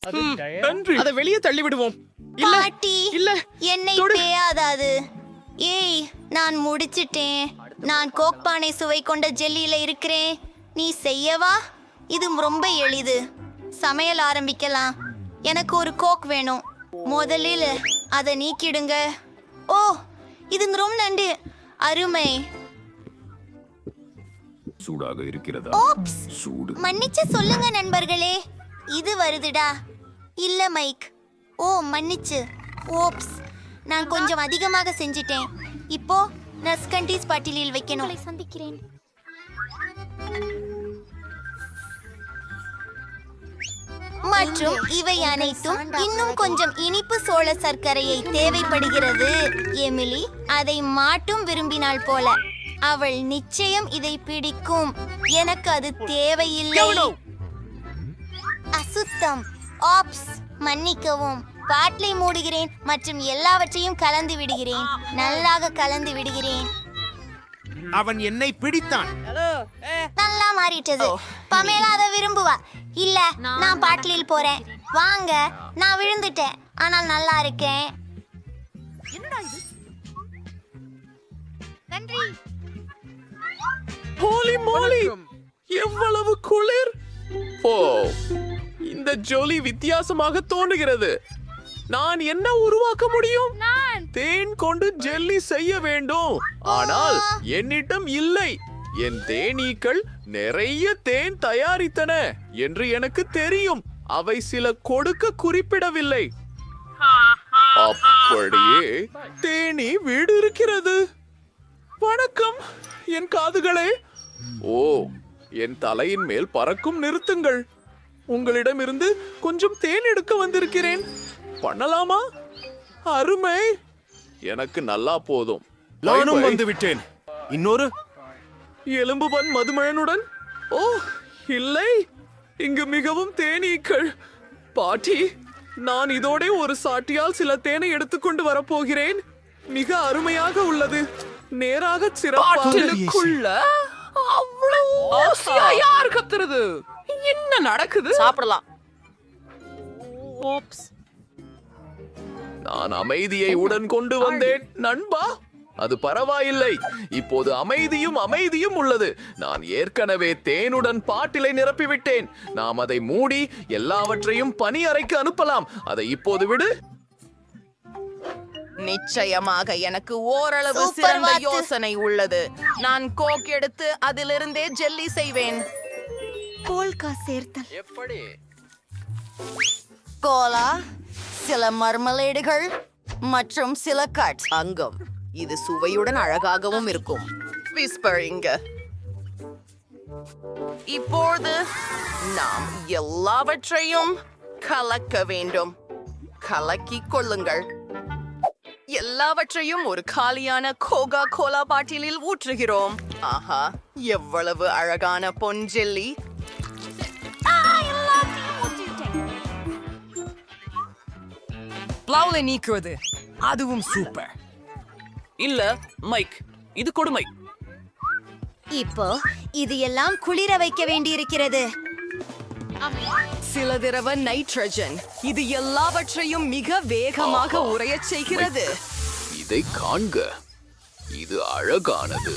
நன்றி. அதை வெளியே தள்ளி விடுவோம். இல்ல பாட்டி இல்ல என்னை தொடு. பேயாதாது. ஏய் நான் முடிச்சிட்டேன். நான் கோக்பானை சுவை கொண்ட ஜெல்லியில இருக்கிறேன். நீ செய்யவா? இது ரொம்ப எளிது. சமையல் ஆரம்பிக்கலாம். எனக்கு ஒரு கோக் வேணும். முதலில் அதை நீக்கிடுங்க. ஓ இது ரொம்ப நண்டு. அருமை. சூடாக இருக்கிறதா? ஓப்ஸ் சூடு. மன்னிச்சு சொல்லுங்க நண்பர்களே. இது வருதுடா. இல்ல மைக். ஓ மன்னிச்சு. ஓப்ஸ் நான் கொஞ்சம் அதிகமாக செஞ்சிட்டேன். இப்போ நஸ்கண்டீஸ் பாட்டிலில் வைக்கணும். சந்திக்கிறேன். மற்றும் இவை அனைத்தும் இன்னும் கொஞ்சம் இனிப்பு சோள சர்க்கரையை தேவைப்படுகிறது. எமிலி அதை மாட்டும் விரும்பினாள் போல. அவள் நிச்சயம் இதை பிடிக்கும். எனக்கு அது தேவையில்லை. அசுத்தம். ஆப்ஸ் மன்னிக்கவும். பாட்டிலை மூடுகிறேன் மற்றும் எல்லாவற்றையும் கலந்து விடுகிறேன். நல்லாக கலந்து விடுகிறேன். அவன் என்னை பிடித்தான். நல்லா மாறிட்டது. பமேலா அதை விரும்புவா. இல்ல நான் பாட்டிலில் போறேன். வாங்க நான் விழுந்துட்டேன். ஆனால் நல்லா இருக்கேன். நன்றி. ஹோலி மோலி, எவ்வளவு குளிர்! ஓ இந்த ஜொலி வித்தியாசமாக தோன்றுகிறது. நான் என்ன உருவாக்க முடியும்? தேன் கொண்டு ஜெல்லி செய்ய வேண்டும். ஆனால் என்னிடம் இல்லை. என் தேனீக்கள் நிறைய தேன் தயாரித்தன என்று எனக்கு தெரியும். அவை சில கொடுக்க குறிப்பிடவில்லை. அப்படியே தேனி வீடு இருக்கிறது. வணக்கம் என் காதுகளே. ஓ என் தலையின் மேல் பறக்கும் நிறுத்துங்கள். உங்களிடமிருந்து கொஞ்சம் தேன் எடுக்க வந்திருக்கிறேன். பண்ணலாமா? அருமை. எனக்கு நல்லா போதும். நானும் வந்து விட்டேன். இன்னொரு எலும்புபன் மதுமழனுடன். ஓ இல்லை, இங்கு மிகவும் தேனீக்கள். பாட்டி, நான் இதோட ஒரு சாட்டியால் சில தேனை எடுத்துக்கொண்டு வரப்போகிறேன். மிக அருமையாக உள்ளது. நேராக சிறப்பாக. அவ்வளவு ஆசையா யார் கத்துறது? என்ன நடக்குது? சாப்பிடலாம். நான் அமைதியை உடன் கொண்டு வந்தேன் நண்பா. அது பரவாயில்லை. இப்போது அமைதியும் உள்ளது. நான் ஏற்கனவே தேனுடன் பாட்டிலை நிரப்பிவிட்டேன். நாம் அதை மூடி எல்லாவற்றையும் பனி அறைக்கு அனுப்பலாம். அதை இப்போது விடு. நிச்சயமாக எனக்கு ஓரளவு சூப்பர் சிறந்த வாத்து. யோசனை உள்ளது. நான் கோக் எடுத்து அதிலிருந்தே ஜெல்லி செய்வேன். போல்கா சேர்த்தல். எப்படி? கோலா, சில மர்மலேடுகள் மற்றும் சில கட் அங்கம். இது சுவையுடன் அழகாகவும் இருக்கும். விஸ்பரிங்க. இப்போது நாம் எல்லாவற்றையும் கலக்க வேண்டும். கலக்கிக் கொள்ளுங்கள். எல்லாவற்றையும் ஒரு காலியான கோகா கோலா பாட்டிலில் ஊற்றுகிறோம். ஆஹா, எவ்வளவு அழகான பொன்ஜெல்லி! பிளவுல நீக்குவது அதுவும் சூப்பர். இல்ல மைக், இது கொடுமை. இப்போ இது எல்லாம் குளிர வைக்க வேண்டியிருக்கிறது. சில திரவ நைட்ரஜன் இது எல்லாவற்றையும் மிக வேகமாக உறையச் செய்கிறது. இதை காண்க. இது அழகானது.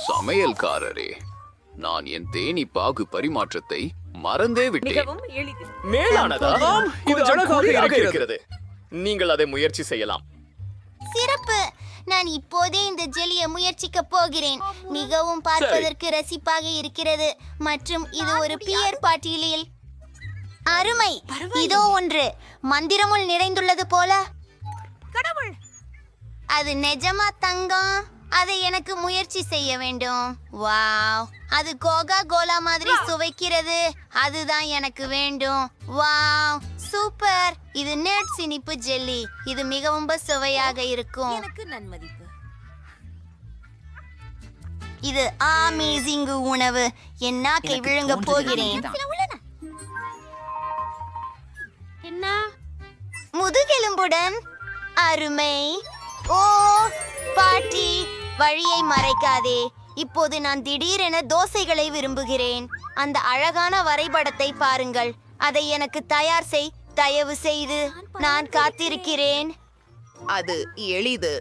சமையல்காரரே, நான் என் தேனி பாகு பரிமாற்றத்தை மறந்தே விட்டேன். மேலானதா? இது அழகாக இருக்கிறது. நீங்கள் அதை முயற்சி செய்யலாம். சிறப்பு. நான் இப்போதே இந்த ஜெல்லியை முயற்சிக்க போகிறேன். மிகவும் பார்ப்பதற்கு ரசிப்பாக இருக்கிறது. மற்றும் இது ஒரு பியர் பாட்டிலில். அருமை. இதோ ஒன்று மந்திரமுள் நிறைந்துள்ளது போல. கடவுள், அது நிஜமா தங்கம்? அதை எனக்கு முயற்சி செய்ய வேண்டும். வாவ், அது கோகா கோலா மாதிரி சுவைக்கிறது. அதுதான் எனக்கு வேண்டும். Wow, super. இது நட்ஸ் இனிப்பு ஜெல்லி. இது மிகவும் சுவையாக இருக்கும். இது அமேசிங் உணவு. என் நாக்கை விழுங்க போகிறேன். முதுகெலும்புடன். அருமை. ஓ பாட்டி, வழியை மறைக்காதே. இப்போது நான் திடீரென தோசைகளை விரும்புகிறேன். அந்த அழகான வரைபடத்தை பாருங்கள். அதை எனக்கு தயார் செய். தயவு செய்து நான் காத்திருக்கிறேன். அது எளிது.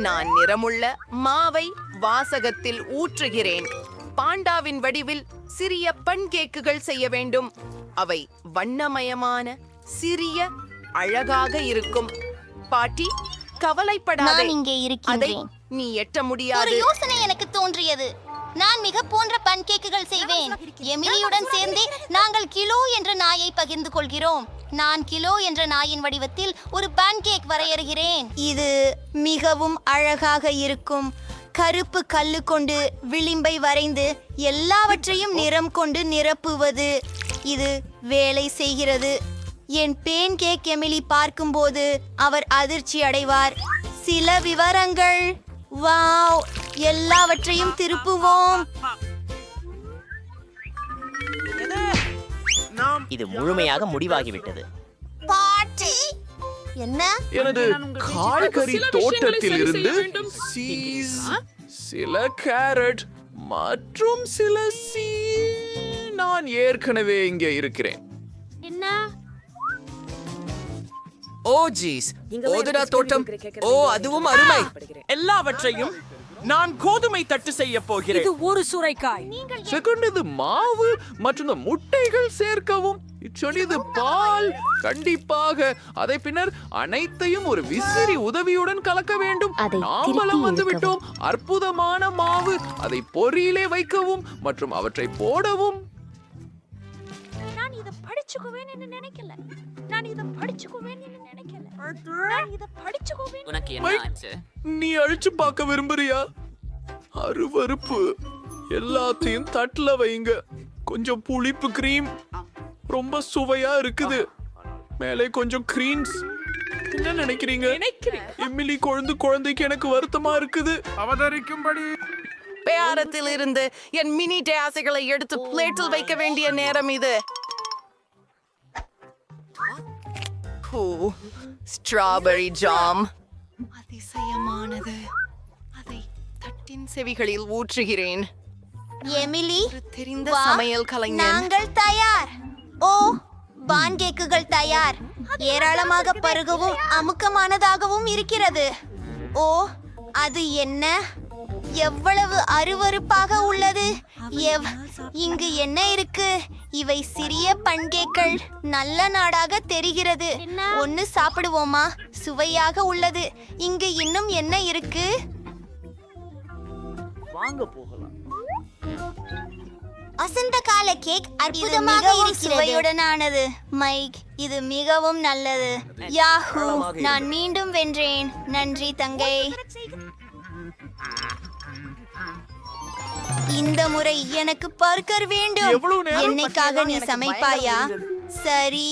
நான் நிறமுள்ள மாவை வாசகத்தில் ஊற்றுகிறேன். பாண்டாவின் வடிவில் சிறிய பன்கேக்குகள் செய்ய வேண்டும். அவை வண்ணமயமான, சிறிய, அழகாக இருக்கும். பாட்டி, கவலைப்படாதே. நான் இங்கே அதை இருக்கின்றேன். நீ எட்ட ஒரு முடியாது. யோசனை எனக்கு தோன்றியது. நான் மிக போன்ற பன்கேக்குகள் செய்வேன். எமிலியுடன் சேர்ந்து நாங்கள் கிலோ என்ற நாயை பகிர்ந்து கொள்கிறோம். நான் கிலோ என்ற நாயின் வடிவத்தில் ஒரு பன்கேக் வரையறுகிறேன். இது மிகவும் அழகாக இருக்கும். கருப்பு கல்லு கொண்டு விளிம்பை வரைந்து எல்லாவற்றையும் நிறம் கொண்டு நிரப்புவது. இது வேலை செய்கிறது. என் பேன் கேக் எமிலி பார்க்கும்போது அவர் அதிர்ச்சி அடைவார். சில விவரங்கள். வாவ், எல்லாவற்றையும் திருப்புவோம். இது முழுமையாக முடிவாகிவிட்டது. பாட்டி என்ன? எனது காய்கறி தோட்டத்தில் இருந்து சீஸ், சில கேரட் மற்றும் சில நான் ஏற்கனவே இங்கே இருக்கிறேன். ஓ ஜீஸ், ஓதுடா தோட்டம். ஓ, அதுவும் அருமை. எல்லாவற்றையும் நான் கோதுமை தட்டு செய்ய போகிறேன். இது ஒரு சுரைக்காய். செகண்ட், இது மாவு மற்றும் இந்த முட்டைகள் சேர்க்கவும். இது பால். கண்டிப்பாக அதை பின்னர் அனைத்தையும் ஒரு விசிறி உதவியுடன் கலக்க வேண்டும். நாம்பலம் வந்து விட்டோம். அற்புதமான மாவு. அதை பொரியிலே வைக்கவும் மற்றும் அவற்றை போடவும். நான் இத படிச்சுக்குவேன் என்று நினைக்கல. உனக்கு என்ன ஆச்சு? நீ அழிச்சு பார்க்க விரும்புறியா? அருவருப்பு. எல்லாத்தையும் தட்டுல வைங்க. கொஞ்சம் புளிப்பு கிரீம். ரொம்ப சுவையா இருக்குது. மேலே கொஞ்சம் கிரீம்ஸ். என்ன நினைக்கிறீங்க? எமிலி குழந்தைக்கு எனக்கு வருத்தமா இருக்குது. அவதரிக்கும்படி பேரத்தில் இருந்து என் மினி டேசைகளை எடுத்து பிளேட்டில் வைக்க வேண்டிய நேரம் இது. ஸ்ட்ராபெரி ஜாம் அதிசயமானது. அதை தட்டின் செவிகளில் ஊற்றுகிறேன். எமிலி, ஒரு தெரிந்த வா, சமையல் கலைஞன். நாங்கள் தயார். ஓ, பான்கேக்குகள் தயார். ஏராளமாக பருகவும் அமுக்கமானதாகவும் இருக்கிறது. ஓ, அது என்ன? எவ்வளவு அருவருப்பாக உள்ளது. இங்கு என்ன இருக்கு? இவை சிறிய பன்கேக்கள். நல்ல நாடாக தெரிகிறது. ஒன்னு சாப்பிடுவோமா? சுவையாக உள்ளது. இங்கு இன்னும் என்ன இருக்கு? வாங்க போகலாம். வசந்த கால கேக் அற்புதமாக சுவையுடனானது. மைக், இது மிகவும் நல்லது. யாஹூ, நான் மீண்டும் வென்றேன். நன்றி தங்கை. இந்த முறை எனக்கு பர்கர் வேண்டும். எவ்வளவு நேரம்? என்னைக்காக நீ சமைப்பாயா? சரி,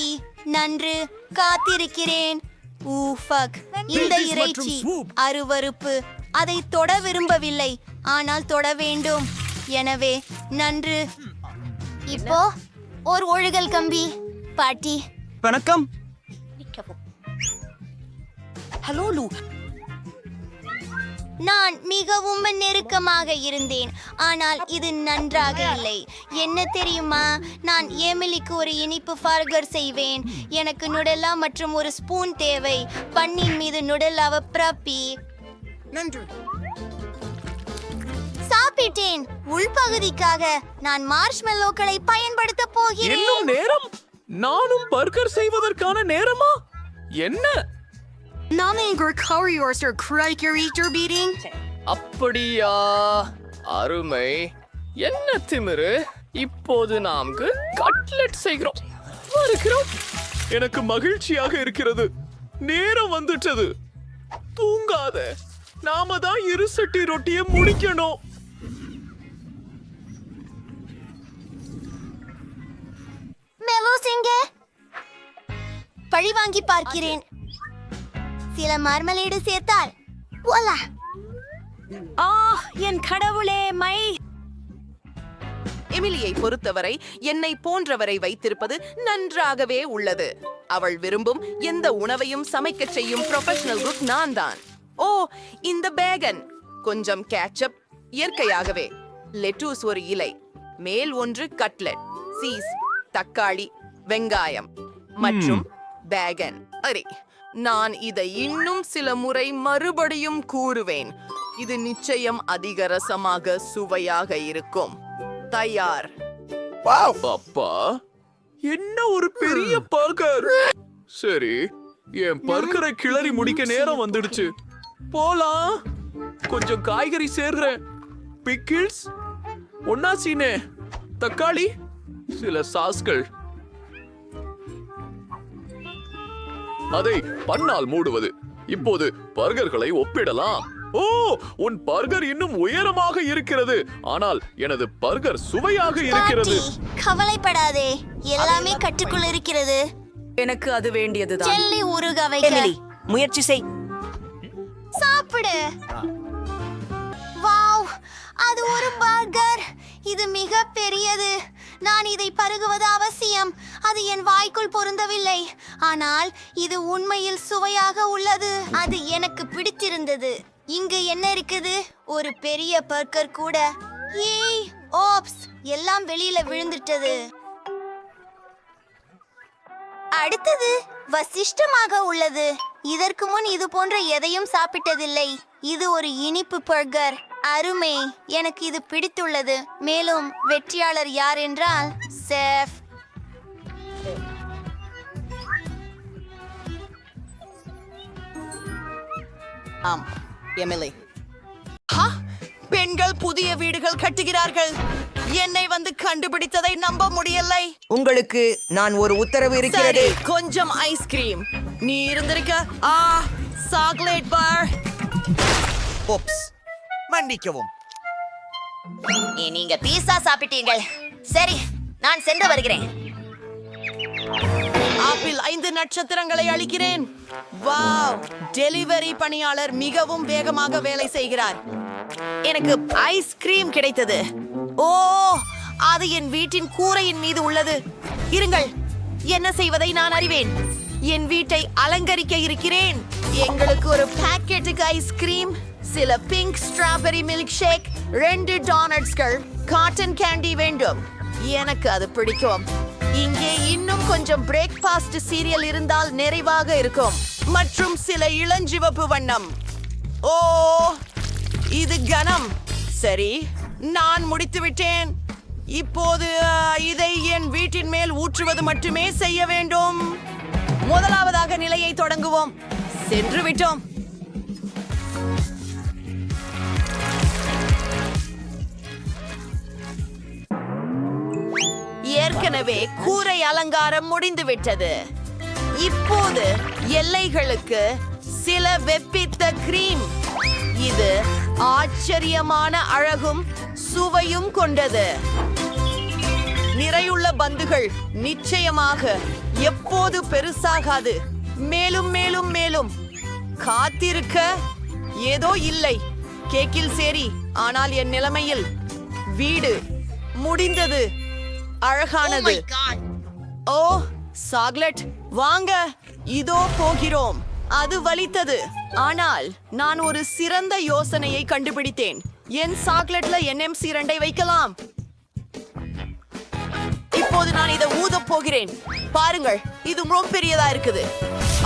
நன்று. காத்திருக்கிறேன். ஊஃபக், இந்த இறைச்சி அருவருப்பு. அதை தொட விரும்பவில்லை, ஆனால் தொட வேண்டும். எனவே நன்று. இப்போ ஒரு ஒழுகல் கம்பி. பாட்டி, வணக்கம். ஹலோ லூ. நான் மிகவும் நெருக்கமாக இருந்தேன், ஆனால் இது நன்றாக இல்லை. என்ன தெரியுமா? நான் எமிலிக்கு ஒரு இனிப்பு பர்கர் செய்வேன். எனக்கு நுடெல்லா மற்றும் ஒரு ஸ்பூன் தேவை. பன்னின் மீது நுடெல்லாவை பிரப்பி சாப்பிட்டேன். உள்பகுதிக்காக நான் மார்ஷ்மெல்லோக்களை பயன்படுத்த போகிறேன். இன்னும் நேரம்? நானும் பர்கர் செய்வதற்கான நேரமா? என்ன? அப்படியா? அருமை. என்ன திமிரு. இப்போது நாம்கு கட்லெட் செய்கிறோம். வருகிறோம். எனக்கு மகிழ்ச்சியாக இருக்கிறது. நேரம் வந்துட்டது. தூங்காத. நாம தான் இருசட்டி ரொட்டியை முடிக்கணும். மெலோசிங்க, பழி வாங்கி பார்க்கிறேன். சில மார்மலேடு சேர்த்தால் போலா. என் கடவுளே, மை. எமிலியை பொறுத்தவரை என்னை போன்றவரை வைத்திருப்பது நன்றாகவே உள்ளது. அவள் விரும்பும் எந்த உணவையும் சமைக்க செய்யும் ப்ரொஃபஷனல் குக் நான் தான். ஓ, இந்த பேகன். கொஞ்சம் கேட்சப், இயற்கையாகவே. லெட்டூஸ் ஒரு இலை, மேல் ஒன்று கட்லெட், சீஸ், தக்காளி, வெங்காயம் மற்றும் பேகன். சரி, நான் இதை இன்னும் சில முறை மறுபடியும் கூறுவேன். இது நிச்சயம் அதிக ரசமாக சுவையாக இருக்கும். தயார். அப்பா, என்ன ஒரு பெரிய பர்கர்! சரி, என் பர்கரை கிளறி முடிக்க நேரம் வந்துடுச்சு. போலாம். கொஞ்சம் காய்கறி சேர்றேன். பிக்கிள்ஸ், ஒன்னாசீனே, தக்காளி, சில சாஸ்கள். அதை பண்ணால் மூடுவது. இப்போது பர்கர்களை ஒப்பிடலாம். ஓ, உன் பர்கர் இன்னும் உயரமாக இருக்கிறது, ஆனால் எனது பர்கர் சுவையாக இருக்கிறது. பாட்டி, கவலைப்படாதே, எல்லாமே கட்டுக்குள் இருக்கிறது. எனக்கு அது வேண்டியதுதான். ஜெல்லி ஊறுக வைக்க முயற்சி செய். சாப்பிடு. வாவ், அது ஒரு பர்கர். இது மிக பெரியது. நான் இதை பருகுவது அவசியம். அது என் வாய்க்குள் பொருந்தவில்லை, ஆனால் இது உண்மையில் சுவையாக உள்ளது. அது எனக்கு பிடித்திருந்தது. இங்கு என்ன இருக்குது? ஒரு பெரிய பர்கர் கூட. ஏய், ஓப்ஸ், எல்லாம் வெளியில விழுந்துட்டது. அடுத்தது வசிஷ்டமாக உள்ளது. இதற்கு முன் இது போன்ற எதையும் சாப்பிட்டதில்லை. இது ஒரு இனிப்பு பர்கர். அருமை, எனக்கு இது பிடித்துள்ளது. மேலும் வெற்றியாளர் யார் என்றால் செஃப். ஆம், எமிலி. பெண்கள் புதிய வீடுகள் கட்டுகிறார்கள். என்னை வந்து கண்டுபிடித்ததை நம்ப முடியலை. உங்களுக்கு நான் ஒரு உத்தரவு இருக்கிறது. சரி, கொஞ்சம் ஐஸ்கிரீம். நீ இருந்திருக்க. Chocolate bar. ஓப்ஸ், மன்னிக்கவும். நீங்க பீஸா சாப்பிட்டீர்கள். சரி, நான் சென்று வருகிறேன். ஆப்பிள் 5 நட்சத்திரங்களை அளிக்கிறேன். வாவ், டெலிவரி பணியாளர் மிகவும் வேகமாக வேலை செய்கிறார். எனக்கு ஐஸ்கிரீம் கிடைத்தது. ஓ, அது என் வீட்டின் கூரையின் மீது உள்ளது. இருங்கள், என்ன செய்வதை நான் அறிவேன். என் வீட்டை அலங்கரிக்க இருக்கிறேன். எங்களுக்கு ஒரு பாக்கெட்டுக்கு ஐஸ்கிரீம், சில பிங்க் ஸ்ட்ராபெரி மில்க் ஷேக், 2 டோனட்ஸ்கள், காட்டன் கேண்டி வேண்டும். எனக்கு அது பிடிக்கும். இங்கே இன்னும் கொஞ்சம் பிரேக்ஃபாஸ்ட் சீரியல் இருந்தால் நிறைவாக இருக்கும். மற்றும் சில இளஞ்சிவப்பு வண்ணம். ஓ, இது கனம். சரி, நான் முடித்து விட்டேன். இப்போது இதை என் வீட்டின் மேல் ஊற்றுவது மட்டுமே செய்ய வேண்டும். முதலாவதாக நிலையை தொடங்குவோம். சென்று விட்டோம். ஏற்கனவே கூரை அலங்காரம் முடிந்துவிட்டது. இப்போது எல்லைகளுக்கு சில வெப்பித்த கிரீம். இது ஆச்சரியமான அழகும் சுவையும் கொண்டது. நிறையுள்ள பந்துகள் நிச்சயமாக எப்போது பெருசாகாது. மேலும் மேலும் மேலும் காத்திருக்க ஏதோ இல்லை. கேக்கில் சேரி, ஆனால் என் நிலைமையில் வீடு முடிந்தது. அழகானது. ஓ, சாக்லேட் வாங்க, இதோ போகிறோம். அது வலித்தது, ஆனால் நான் ஒரு சிறந்த யோசனையை கண்டுபிடித்தேன். என் சாக்லேட்ல NMC 2 வைக்கலாம். இப்போது நான் இதை ஊதப் போகிறேன். பாருங்கள், இது ரொம்ப பெரியதா இருக்குது.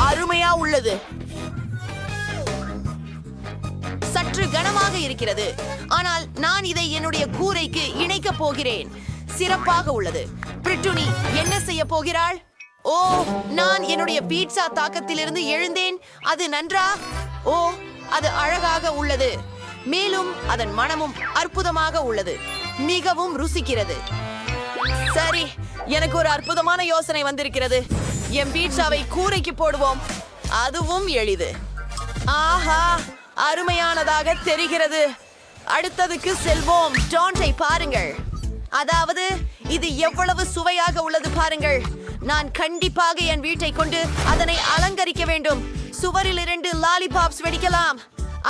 அருமையா உள்ளது. சற்று கனமாக இருக்கிறது, ஆனால் நான் இதை என்னுடைய கூரைக்கு இணைக்கப் போகிறேன். சிறப்பாக உள்ளது. பிரிட்டுனி என்ன செய்ய போகிறாள்? ஓ, நான் என்னுடைய பீட்சா தாக்கத்திலிருந்து எழுந்தேன். அது நன்றா? ஓ, அது அழகாக உள்ளது. மேலும் அதன் மனமும் அற்புதமாக உள்ளது. மிகவும் ருசிக்கிறது. சரி, எனக்கு ஒரு அற்புதமான யோசனை வந்திருக்கிறது. என் பீட்சாவை கூரைக்கு போடுவோம். அதுவும் எளிது. ஆஹா, அருமையானதாக தெரிகிறது. அடுத்ததுக்கு செல்வோம். டோன்ட்டை பாருங்கள். அதாவது இது எவ்வளவு சுவையாக உள்ளது பாருங்கள். நான் கண்டிப்பாக என் வீட்டை கொண்டு அதனை அலங்கரிக்க வேண்டும். சுவரில் 2 லாலிபாப்ஸ் வெடிக்கலாம்.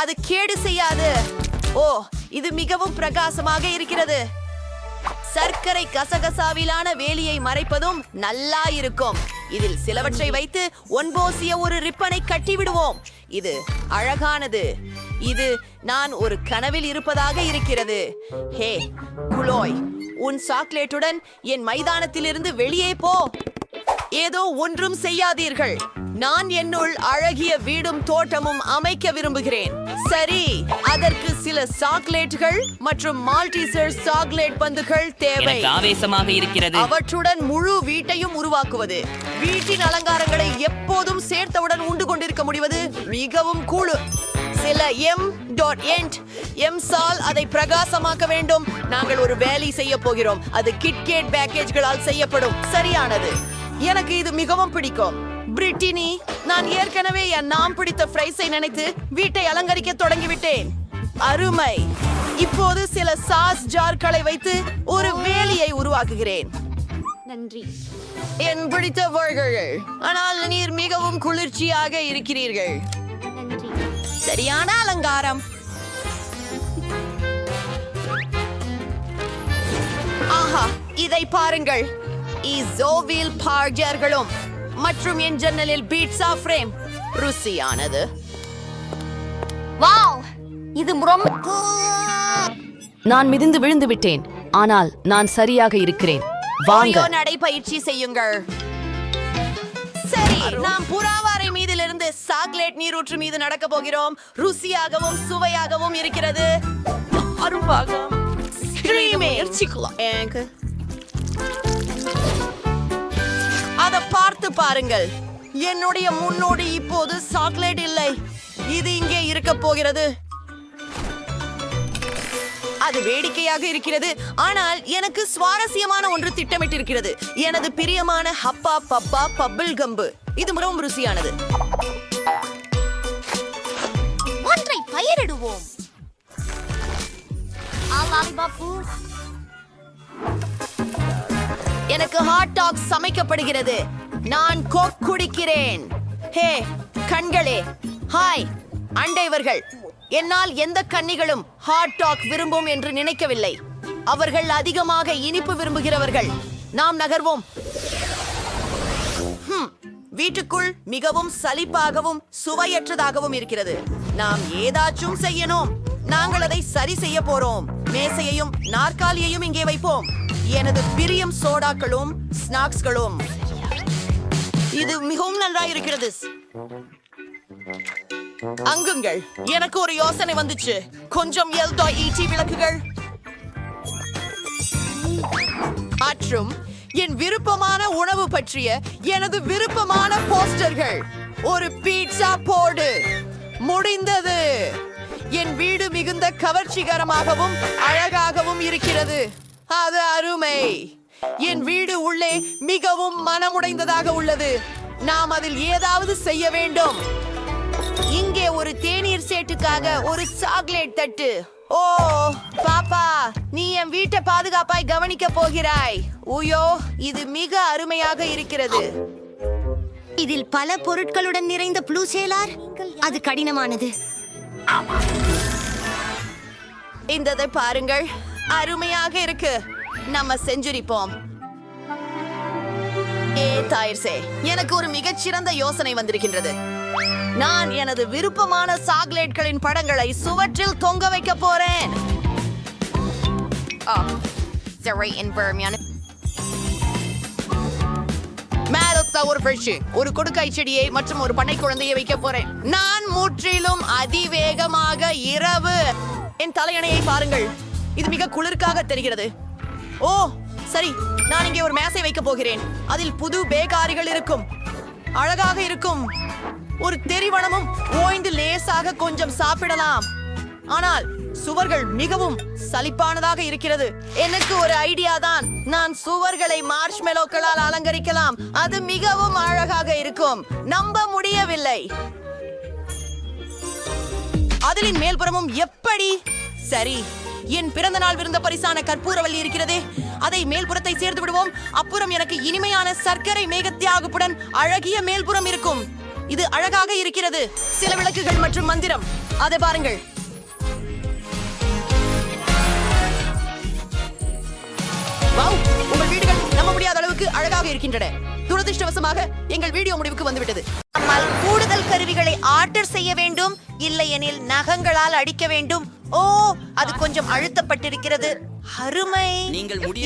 அது கேடு செய்யாது. ஓ, இது மிகவும் பிரகாசமாக இருக்கிறது. சர்க்கரை கசகசாவிலான வேலியை மறைப்பதும் நல்லா இருக்கும். இதில் சிலவற்றை வைத்து ஒன்போசிய ஒரு ரிப்பனை கட்டிவிடுவோம். இது அழகானது. இது நான் ஒரு கனவில் இருப்பதாக இருக்கிறது. ஹே குளோய், உன் சாக்லேட்டுடன் என் மைதானத்திலிருந்து வெளியே போ. ஏதோ ஒன்றும் செய்யாதீர்கள். நான் என்னுள் அழகிய வீடும் தோட்டமும் அமைக்க விரும்புகிறேன். சரி, அதற்கு சில சாக்லேட்டுகள் மற்றும் மால்டீசர் சாக்லேட் பந்துகள் தேவை. ஆவேசமாக இருக்கிறது. அவற்றுடன் முழு வீட்டையும் உருவாக்குவது, வீட்டின் அலங்காரங்களை எப்போதும் சேர்த்தவுடன் உண்டு கொண்டிருக்க முடிவது மிகவும் கூழு. சில எம்சால் அதை பிரகாசமாக்க வேண்டும். நாங்கள் ஒரு வேலை செய்ய போகிறோம். அது கிட்கேட் பேக்கேஜ்களால் செய்யப்படும். சரியானது. எனக்கு இது மிகவும் பிடிக்கும். பிரிட்டினி, நான் ஏற்கனவே என் நாம் பிடித்த ஃப்ரைஸை நினைத்து வீட்டை அலங்கரிக்க தொடங்கிவிட்டேன். அருமை. இப்போது சில சாஸ் ஜார்களை வைத்து ஒரு வேலியை உருவாக்குகிறேன். நன்றி. என் பிடித்த பர்கர்கள். ஆனால் நீர் மிகவும் குளிர்ச்சியாக இருக்கிறீர்கள். நன்றி. சரியான அலங்காரம். ஆஹா, இதை பாருங்கள். இசோவில் பார்ஜர்களும் மற்றும் என் ஜன்னலில் பீட்சா ஃப்ரேம். ருசியானது. வாவ், இது ரொம்ப நான் மிதிந்து விழுந்து விட்டேன், ஆனால் நான் சரியாக இருக்கிறேன். வாங்க நடைபயிற்சி செய்யுங்கள். சரி, நாம் புறாவாரை மீதிலிருந்து சாக்லேட் நீரூற்று மீது நடக்க போகிறோம். ருசியாகவும் சுவையாகவும் இருக்கிறது. அதை பார்த்து பாருங்கள். என்னுடைய முன்னோடி இப்போது சாக்லேட் இல்லை. இது இங்கே இருக்க போகிறது. அது வேடிக்கையாக இருக்கிறது, ஆனால் எனக்கு சுவாரஸ்யமான ஒன்று திட்டமிட்டிருக்கிறது. எனது பிரியமான ஹப்பா பப்பா பப்பிள் கம்பு. இது மிகவும் ருசியானது. ஒன்றை பயிரிடுவோம். லாலிபாப்பு. எனக்கு ஹாட் டாக் சமைக்கப்படுகிறது. நான் கோக் குடிக்கிறேன். ஹே கண்களே, ஹாய் அண்டைவர்கள். என்னால் எந்த கன்னிகளும் ஹாட் டாக் விரும்பும் என்று நினைக்கவில்லை. அவர்கள் அதிகமாக இனிப்பு விரும்புகிறவர்கள். நாம் நகர்வோம். வீட்டுக்குள் மிகவும் சலிப்பாகவும் சுவையற்றதாகவும் இருக்கிறது. நாம் ஏதாச்சும் செய்யணும். நாங்கள் அதை சரி செய்ய போறோம். மேசையையும் நாற்காலியையும் இங்கே வைப்போம். எனது பிரியம் சோடாக்களும் ஸ்நாக்ஸ்களும். இது மிகவும் நன்றாக இருக்கிறது. அங்குங்கள், எனக்கு ஒரு யோசனை வந்துச்சு. கொஞ்சம் LED விளக்குகள் மற்றும் என் விருப்பமான உணவு பற்றிய எனது விருப்பமான போஸ்டர்கள். ஒரு பீட்சா போடு. முடிந்தது. என் வீடு மிகுந்த கவர்ச்சிகரமாகவும் அழகாகவும் இருக்கிறது. அது அருமை. என் வீடு உள்ளே மிகவும் மனமுடைந்ததாக உள்ளது. நாம் அதில் ஏதாவது செய்ய வேண்டும். இங்கே ஒரு தேநீர் சேட்டுக்காக ஒரு சாக்லேட் தட்டு. ஓ பாப்பா, நீ என் வீட்டை பாதுகாப்பாய் கவனிக்க போகிறாய். உயோ, இது மிக அருமையாக இருக்கிறது. இதில் பல பொருட்களுடன் நிறைந்த ப்ளூ சேலார். அது கடினமானது. இந்ததை பாருங்கள், அருமையாக இருக்கு. நம்ம செஞ்சுரிப்போம். எனக்கு ஒரு மிகச்சிறந்த யோசனை வந்திருக்கின்றது. நான் எனது விருப்பமான சாக்லேட்களின் படங்களை சுவற்றில் தொங்க வைக்க போறேன். ஒரு கொடுக்காய் செடியை மற்றும் ஒரு பண்ணை குழந்தையை வைக்க போறேன். நான் முற்றிலும் அதிவேகமாக இரவு. என் தலையணையை பாருங்கள், இது மிக குளிர்காக தெரிகிறது. ஓ சரி, நான் இங்கே ஒரு மேசை வைக்க போகிறேன். அதில் புது பேக்காரிகள் இருக்கும். அழகாக இருக்கும். ஒரு தெரிவனமும் ஓய்ந்து லேசாக கொஞ்சம் சாப்பிடலாம். ஆனால் சுவர்கள் மிகவும் சலிப்பானதாக இருக்கிறது. எனக்கு ஒரு ஐடியா தான். நான் சுவர்களை மார்ஷ்மெலோக்களால் அலங்கரிக்கலாம். அது மிகவும் அழகாக இருக்கும். நம்ப முடியவில்லை. அதிலின் மேல்புறமும் எப்படி? சரி, என் பிறந்த நாள் விருந்த பரிசான கற்பூரவல்லி இருக்கிறதே, அதை மேல்புறத்தை சேர்த்து விடுவோம். அப்புறம் எனக்கு இனிமையான சர்க்கரை மேகத்தியாகுப்புடன் அழகிய மேல்புறம் இருக்கும். இது அழகாக இருக்கிறது. சில விளக்குகள் மற்றும் மந்திரம். அதை பாருங்கள். வாவ், உங்கள் வீடுகள் நம்ப முடியாத அளவுக்கு அழகாக இருக்கின்றன. துரதிர்ஷ்டவசமாக எங்கள் வீடியோ முடிவுக்கு வந்துவிட்டது. நம்மால் கூடுதல் கருவிகளை ஆர்டர் செய்ய வேண்டும், இல்லையெனில் நகங்களால் அடிக்க வேண்டும். ஓ, அது கொஞ்சம் அழுத்தப்பட்டிருக்கிறது. அருமை.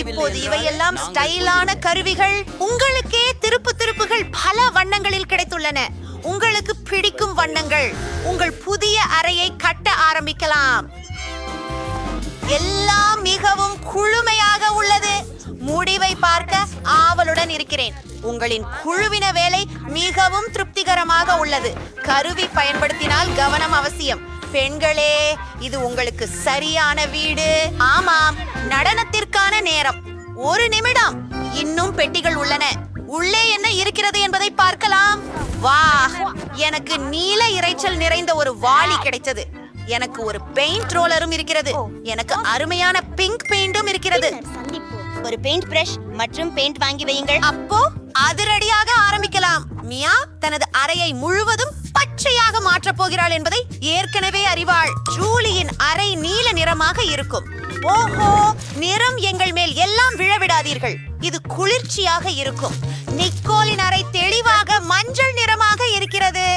இப்போது இவையெல்லாம் ஸ்டைலான கருவிகள். உங்களுக்கே திருப்புகள் பல வண்ணங்களில் கிடைத்துள்ளன. உங்களுக்கு பிடிக்கும் வண்ணங்கள். உங்கள் புதிய அறையை கட்ட ஆரம்பிக்கலாம். எல்லாம் மிகவும் குளுமையாக உள்ளது. முடிவை பார்க்க ஆவலுடன் இருக்கிறேன். உங்களின் குழுவின வேலை மிகவும் திருப்திகரமாக உள்ளது. கருவி பயன்படுத்தினால் கவனம் அவசியம். பெண்களே, இது உங்களுக்கு சரியான வீடு. ஆமாம், நடனத்திற்கான நேரம். 1 நிமிடம். இன்னும் பெட்டிகள் உள்ளன. உள்ளே என்ன இருக்கிறது என்பதை பார்க்கலாம். வா, எனக்கு நீல இரைச்சல் நிறைந்த ஒரு வாளி கிடைத்தது. எனக்கு ஒரு பெயிண்ட் ரோலரும் இருக்கிறது. எனக்கு அருமையான பிங்க் பெயிண்டும் இருக்கிறது. ஒரு பெயிண்ட் பிரஷ் மற்றும் பெயிண்ட் வாங்கி வையுங்கள். அப்போ அதிரடியாக ஆரம்பிக்கலாம். மியா தனது அறையை முழுவதும் பச்சையாக மாற்றப் போகிறாள் என்பதை ஏற்கனவே அறிவாள். ஜூலியின் அறை நீல நிறமாக இருக்கும். ஓஹோ, நிறம் எங்கள் மேல் எல்லாம் விழவிடாதீர்கள். இது குளிர்ச்சியாக இருக்கும். நிக்கோலின் அறை தெளிவாக மஞ்சள் நிறமாக இருக்கிறது.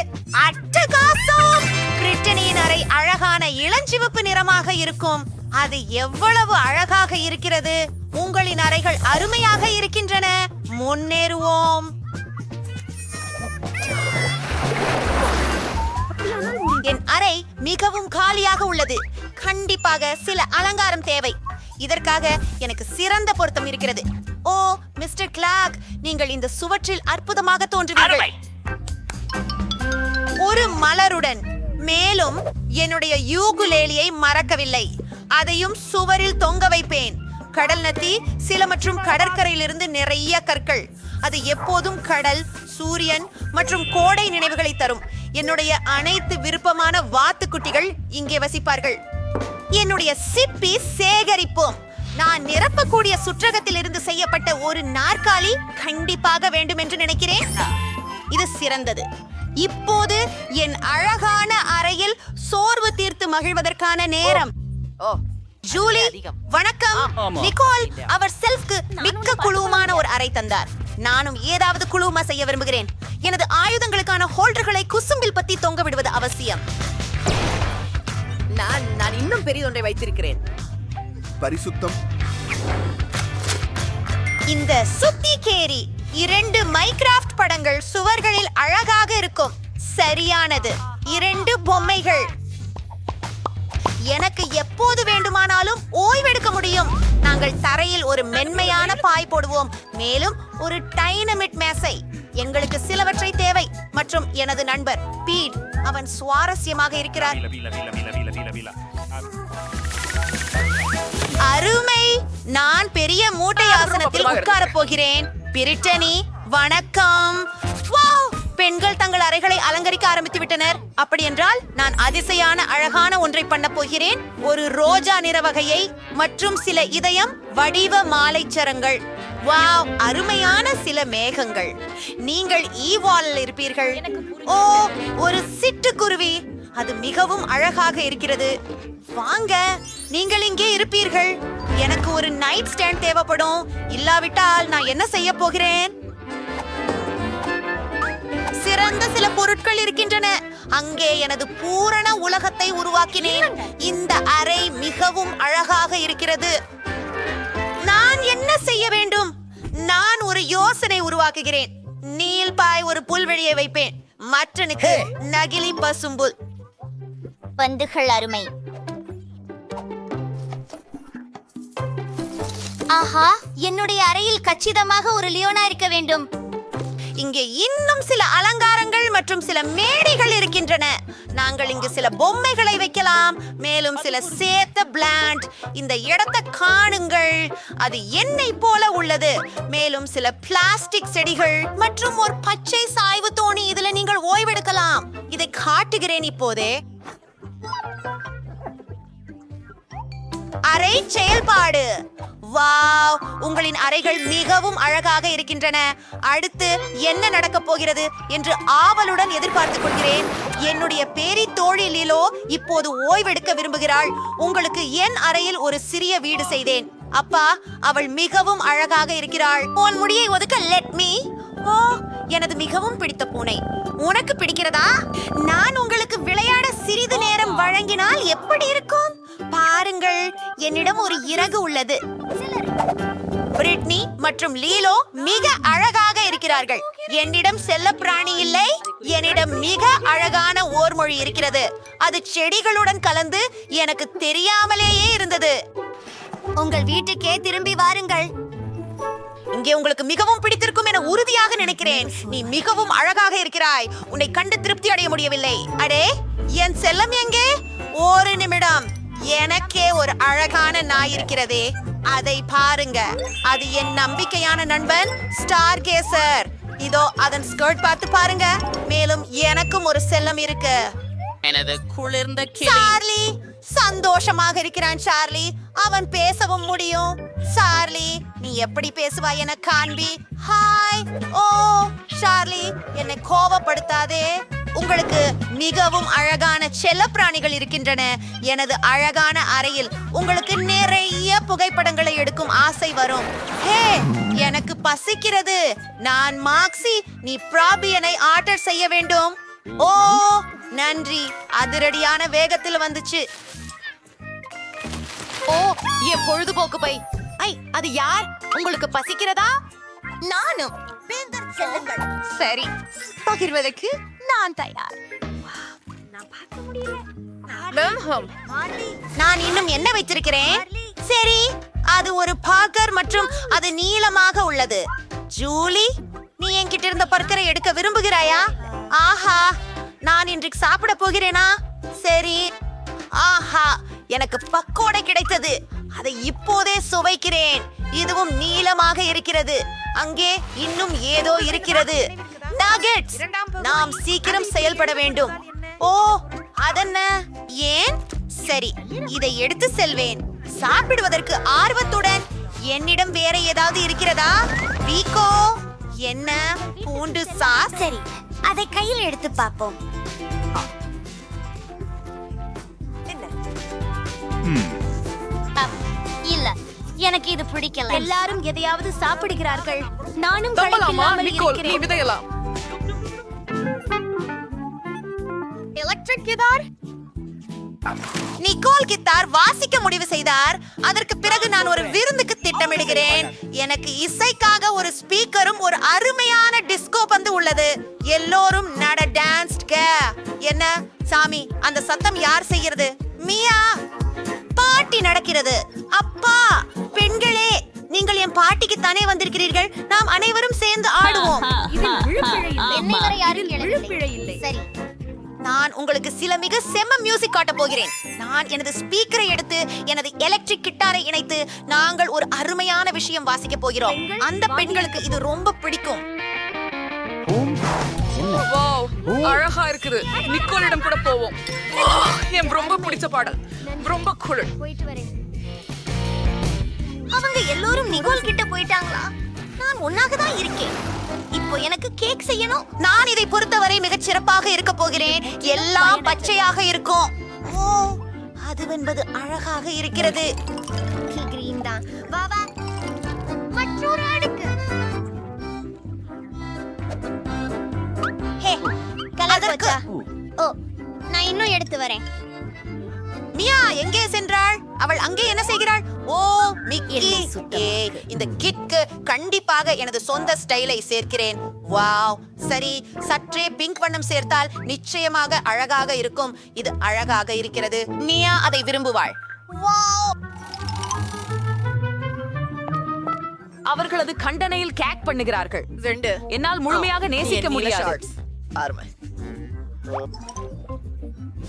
அட்டகாசம். பிரிட்டனியின் அறை அழகான இளஞ்சிவப்பு நிறமாக இருக்கும். அது எவ்வளவு அழகாக இருக்கிறது. உங்களின் அறைகள் அருமையாக இருக்கின்றன. முன்னேறுவோம். என் அறை மிகவும் காலியாக உள்ளது. கண்டிப்பாக சில அலங்காரம் தேவை. இதற்காக எனக்கு சிறந்த பொருத்தம் இருக்கிறது. ஓ, மிஸ்டர் கிளாக், நீங்கள் இந்த சுவற்றில் அற்புதமாக தோன்றுவீர்கள். ஒரு மலருடன். மேலும் என்னுடைய யூகுலேலியை மறக்கவில்லை. அதையும் சுவரில் தொங்க வைப்பேன். கடல் நத்தி, சில மற்றும் கடற்கரையிலிருந்து நிறைய கற்கள். அது எப்போதும் கடல், சூரியன் மற்றும் கோடை நினைவுகளை தரும். என்னுடைய அனைத்து விருப்பமான வாத்துக்குட்டிகள் இங்கே வசிப்பார்கள். என்னுடைய சிப்பி சேகரிப்போம். நான் நிரப்பக்கூடிய சுற்றகத்தில் இருந்து செய்யப்பட்ட ஒரு நாற்காலி கண்டிப்பாக வேண்டும் என்று நினைக்கிறேன். இது சிறந்தது. இப்போது என் அழகான அறையில் சோர்வு தீர்த்து மகிழ்வதற்கான நேரம். ஜூலி, வணக்கம். நிக்கோல் அவர் செல்ஃப்க்கு மிக்க குழுவுமான ஒரு அறை தந்தார். நானும் ஏதாவது குழுவுமா செய்ய விரும்புகிறேன். எனது ஆயுதங்களுக்கான ஹோல்டர்களை குசும்பில் பத்தி தொங்க விடுவது அவசியம். நான் இன்னும் பெரியதொன்றை வைத்திருக்கிறேன். பரிசுத்தம். இந்த சுத்தி கேரி 2 மைக்ராஃப்ட் படங்கள் சுவர்களில் அழகாக இருக்கும். சரியானது. 2 பொம்மைகள். எனக்கு எப்போது வேண்டுமானாலும் ஓய்வெடுக்க முடியும். நாங்கள் தரையில் ஒரு மென்மையான பாய் போடுவோம். மேலும் ஒரு டைனமிட் மேசை. எங்களுக்கு சிலவற்றை தேவை. மற்றும் எனது நண்பர் பீட், அவன் சுவாரஸ்யமாக இருக்கிறார். அருமை. நான் பெரிய மூட்டை ஆசனத்தில் உட்காரப் போகிறேன். பிரிட்டனி, வணக்கம். வாவ், பெண்கள் தங்கள் அறைகளை அலங்கரிக்க ஆரம்பித்து விட்டனர். அப்படி என்றால் நான் அதிசயான அழகான ஒன்றை பண்ண போகிறேன். ஒரு ரோஜா நிற வகையை மற்றும் சில இதயம் வடிவ மாலைச்சரங்கள். வாவ், அருமையான சில மேகங்கள். நீங்கள் ஈவாலில் இருப்பீர்கள். ஓ, ஒரு சிட்டுக்குருவி. அது மிகவும் அழகாக இருக்கிறது. வாங்க, நீங்கள் இங்கே இருப்பீர்கள். எனக்கு ஒரு நைட் ஸ்டாண்ட் தேவைப்படும். இல்லாவிட்டால் நான் என்ன செய்ய போகிறேன்? சிறந்த சில பொருட்கள் இருக்கின்றன. அங்கே எனது பூரண உலகத்தை உருவாக்கினேன். இந்த அறை மிகவும் அழகாக இருக்கிறது. நான் என்ன செய்ய வேண்டும்? நான் ஒரு யோசனை உருவாக்குகிறேன். நீல்பாய் ஒரு புல்வெளியை வைப்பேன். மற்றனுக்கு நகிலி பசும்புல். பந்துகள் அருமை. ஆஹா, என்னுடைய அறையில் கச்சிதமாக ஒரு லியோனா இருக்க வேண்டும். இங்கே இன்னும் சில அலங்காரங்கள் மற்றும் சில மேடைகள் இருக்கின்றன. நாங்கள் இங்கு சில பொம்மைகளை வைக்கலாம். மேலும் சில சேத்த பிளாண்ட். இந்த இடத்தை காணுங்கள். அது எண்ணெய் போல உள்ளது. மேலும் சில பிளாஸ்டிக் செடிகள் மற்றும் ஒரு பச்சை சாய்வு தோணி. இதுல நீங்கள் ஓய்வெடுக்கலாம். இதை காட்டுகிறேன் இப்போதே. அறை செயல்பாடு. வாவ், உங்களின் அறைகள் மிகவும் அழகாக இருக்கின்றன. அடுத்து என்ன நடக்கப் போகிறது என்று ஆவலுடன் எதிர்பார்த்துக் கொள்கிறேன். என்னுடைய பேரி தோழி லிலோ இப்போது ஓய்வெடுக்க விரும்புகிறாள். உங்களுக்கு என் அறையில் ஒரு சிறிய வீடு செய்தேன். அப்பா, அவள் மிகவும் அழகாக இருக்கிறாள். உன் முடியை ஒதுக்க லெட் மீ. ஓ, எனது மிகவும் பிடித்த பூனை. உனக்கு பிடிக்கிறதா? நான் உங்களுக்கு விளையாட சிறிது நேரம் வழங்கினால் எப்படி இருக்கும்? பாருங்கள், என்னிடம் ஒரு இறகு உள்ளது. பிரிட்னி மற்றும் லீலோ மிக அழகாக இருக்கிறார்கள். என்னிடம் செல்லப்பிராணி இல்லை. என்னிடம் மிக அழகான ஓர்மொழி இருக்கிறது. அது செடிகளுடன் கலந்து எனக்கு தெரியாமலேயே இருந்தது. உங்கள் வீட்டுக்கே திரும்பி வாருங்கள். இங்கே உங்களுக்கு மிகவும் பிடித்திருக்கும் என உறுதியாக நினைக்கிறேன். நீ மிகவும் அழகாக இருக்கிறாய். உன்னை கண்டு திருப்தி அடைய முடியவில்லை. அடே, என் செல்லம் எங்கே? ஒரு நிமிடம். எனக்கே ஒரு அழகான நாய் இருக்கிறதே, அதை பாருங்க. அது என் நம்பிக்கையான நண்பன் ஸ்டார் கேசர். இதோ அதன் ஸ்கர்ட் பார்த்து பாருங்க. மேலும் எனக்கும் ஒரு செல்லம் இருக்கு. எனது குளிர்ந்த சார்லி சந்தோஷமாக இருக்கிறான். சார்லி, அவன் பேசவும் முடியும். சார்லி, நீ எப்படி பேசுவாய் என காண்பி. ஹாய். ஓ சார்லி, என்னை கோபப்படுத்தாதே. உங்களுக்கு மிகவும் அழகான செல்லப்பிராணிகள் இருக்கின்றன. எனது அழகான அறையில் உங்களுக்கு நிறைய புகைப்படங்களை எடுக்கும் ஆசை வரும். ஹே, எனக்கு பசிக்கிறது. நான் மாக்ஸி. நீ ப்ராபியனை ஆர்டர் செய்ய வேண்டும். ஓ நன்றி, அதிரடியான வேகத்தில் வந்துச்சு. ஓ, என் பொழுதுபோக்கு பை. அது யார்? உங்களுக்கு பசிக்கிறதா? நானும். சரி, பகிர்வதற்கு நான் தயார். நான் இன்னும் என்ன வைத்திருக்கிறேன்? சரி, அது ஒரு பார்க்கர் மற்றும் அது நீளமாக உள்ளது. ஜூலி, நீ என்கிட்ட இருந்த பர்கரை எடுக்க விரும்புகிறாயா? ஆஹா, நான் இன்றைக்கு சாப்பிட போகிறேனா? சரி. ஆஹா, எனக்கு பக்கோடை கிடைத்தது. அதை இப்போதே சுவைக்கிறேன். இதுவும் நீளமாக இருக்கிறது. அங்கே இன்னும் ஏதோ இருக்கிறது. நகெட்ஸ். நாம் சீக்கிரம் செயல்பட வேண்டும். ஓ, அதென்ன? ஏன்? சரி, இதை எடுத்து செல்வேன். சாப்பிடுவதற்கு ஆர்வத்துடன். என்னிடம் வேற ஏதாவது இருக்கிறதா? வீக்கோ, என்ன? பூண்டு சாஸ். சரி, அதை கையில் எடுத்து பார்ப்போம். இல்ல, எனக்கு இது பிடிக்கல. எல்லாரும் எதையாவது சாப்பிடுகிறார்கள். நானும் களைப்பில்லாமல் இருக்கிறேன். விதையலாம். Electric guitar. நிக்கோல் கித்தார் வாசிக்க முடிவு செய்தார். அதற்கு பிறகு நான் ஒரு விருந்துக்கு திட்டமிடுகிறேன். எனக்கு இசைக்காக ஒரு ஸ்பீக்கரும் ஒரு அருமையான டிஸ்கோ பந்து உள்ளது. எல்லோரும் நட டான்ஸ். என்ன சாமி, அந்த சத்தம் யார் செய்கிறது? மியா. பாட்டி நடக்கிறது. அப்பா, பெண்களே, நீங்கள் என் பாட்டிக்கு தானே வந்திருக்கிறீர்கள். நாம் அனைவரும் சேர்ந்து ஆடுவோம். என்னை வரை யாரும் கேளவில்லை. சரி, நான் உங்களுக்கு சில மிக செம்ம மியூசிக் காட்ட போகிறேன். நான் எனது ஸ்பீக்கரை எடுத்து எனது எலக்ட்ரிக் கிட்டாரை இணைத்து நாங்கள் ஒரு அருமையான விஷயம் வாசிக்க போகிறோம். அந்த பெண்களுக்கு இது ரொம்ப பிடிக்கும். அழகா இருக்குது. நிக்கோலிடம் கூட போவோம். என் ரொம்ப பிடிச்ச பாடல். ரொம்ப குளிர். போயிட்டு வரேன். அவங்க எல்லோரும் நிகோல் கிட்ட போயிட்டாங்களா? நான் ஒன்னாக தான் இருக்கேன். இப்போ எனக்கு கேக் செய்யணும். நான் இதை பொறுத்தவரை மிகச் சிறப்பாக இருக்க போகிறேன். எல்லாம் பச்சையாக இருக்கும். ஓ, அதுவென்பது அழகாக இருக்கிறது. கிரீன் தான். வா வா, மற்றொரு அடுக்கு. ஹே, கலர் போச்சா? ஓ, நான் இன்னும் எடுத்து வரேன். மியா எங்கே சென்றாள்? அவள் அங்கே என்ன செய்கிறாள்? ஓ, மிக்கி. இந்த கிட்க்கு கண்டிப்பாக எனது சொந்த ஸ்டைலை சேர்க்கிறேன். வாவ், சரி, சற்றே பிங்க் வண்ணம் சேர்த்தால் நிச்சயமாக அழகாக இருக்கும். இது அழகாக இருக்கிறது. மியா அதை விரும்புவாள். வாவ். அவர்களது கண்டனையில் கேக் பண்ணுகிறார்கள். என்னால் முழுமையாக நேசிக்க முடியாது.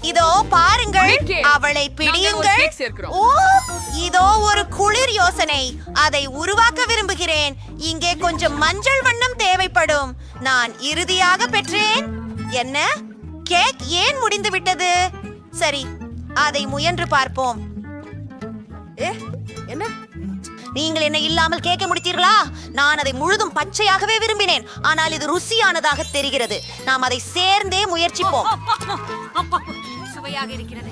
இதோ பாருங்கள், அவளை பிடியுங்கள். ஓ, இதோ ஒரு குளிர் யோசனை. அதை உருவாக்க விரும்புகிறேன். இங்கே கொஞ்சம் மஞ்சள் வண்ணம் தேவைப்படும். நான் இறுதியாக பெற்றேன். என்ன? கேக் ஏன் முடிந்து விட்டது? சரி, அதை முயன்று பார்ப்போம். என்ன? நீங்கள் என்ன இல்லாமல் கேட்க முடித்தீர்களா? நான் அதை முழுதும் பச்சையாகவே விரும்பினேன். ஆனால் இது ருசியானதாக தெரிகிறது. நாம் அதை சேர்ந்தே முயற்சிப்போம். சுவையாக இருக்கிறது.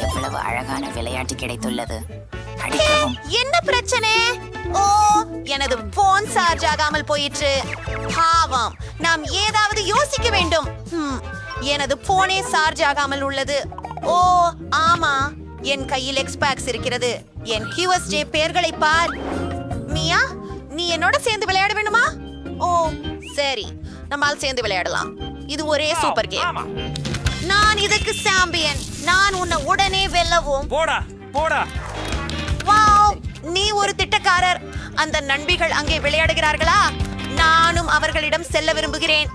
எவ்வளவு அழகான விளையாட்டு கிடைத்துள்ளது. என்ன பிரச்சனை? ஓ, எனது போன் சார்ஜ் ஆகாமல் போயிற்று. பாவம், நாம் ஏதாவது யோசிக்க வேண்டும். எனது போனே சார்ஜ் ஆகாமல் உள்ளது. ஓ ஆமா, என் கையில் எக்ஸ்பாக்ஸ் இருக்கிறது. என் QSJ பெயர்களை பார். மியா, நீ என்னோட சேர்ந்து விளையாட வேண்டுமா? ஓ சரி, நம்மால் சேர்ந்து விளையாடலாம். இது ஒரே சூப்பர் கேம். நான் இதுக்கு சாம்பியன். நான் உன்னை உடனே வெல்லவும். போடா போடா. வாவ், நீ ஒரு திட்டக்காரர். அந்த நண்பிகள் அங்கே விளையாடுகிறார்களா? நானும் அவர்களிடம் செல்ல விரும்புகிறேன்.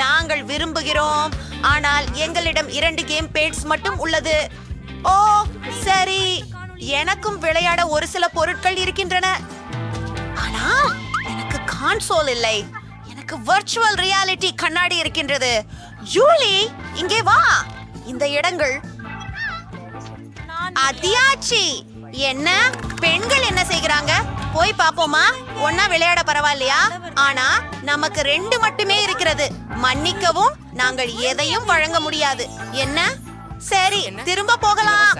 நாங்கள் விரும்புகிறோம், ஆனால் எங்களிடம் 2 கேம் பேட்ஸ் மட்டும் உள்ளது. ஓ சரி, எனக்கும் விளையாட ஒரு சில பொருட்கள் இருக்கின்றன. ஆனால் எனக்கு கான்சோல் இல்லை. எனக்கு வர்ச்சுவல் ரியாலிட்டி கண்ணாடி இருக்கின்றது. ஜூலி, இங்கே வா. இந்த இடங்கள் அதியாச்சி. என்ன பெண்கள் என்ன செய்கிறாங்க? போய் பாப்போமா? ஒன்னா விளையாட பரவாயில்லையா? ஆனா நமக்கு 2 மட்டுமே இருக்கிறது. மன்னிக்கவும், நாங்கள் எதையும் வழங்க முடியாது. என்ன? சரி, திரும்ப போகலாம்.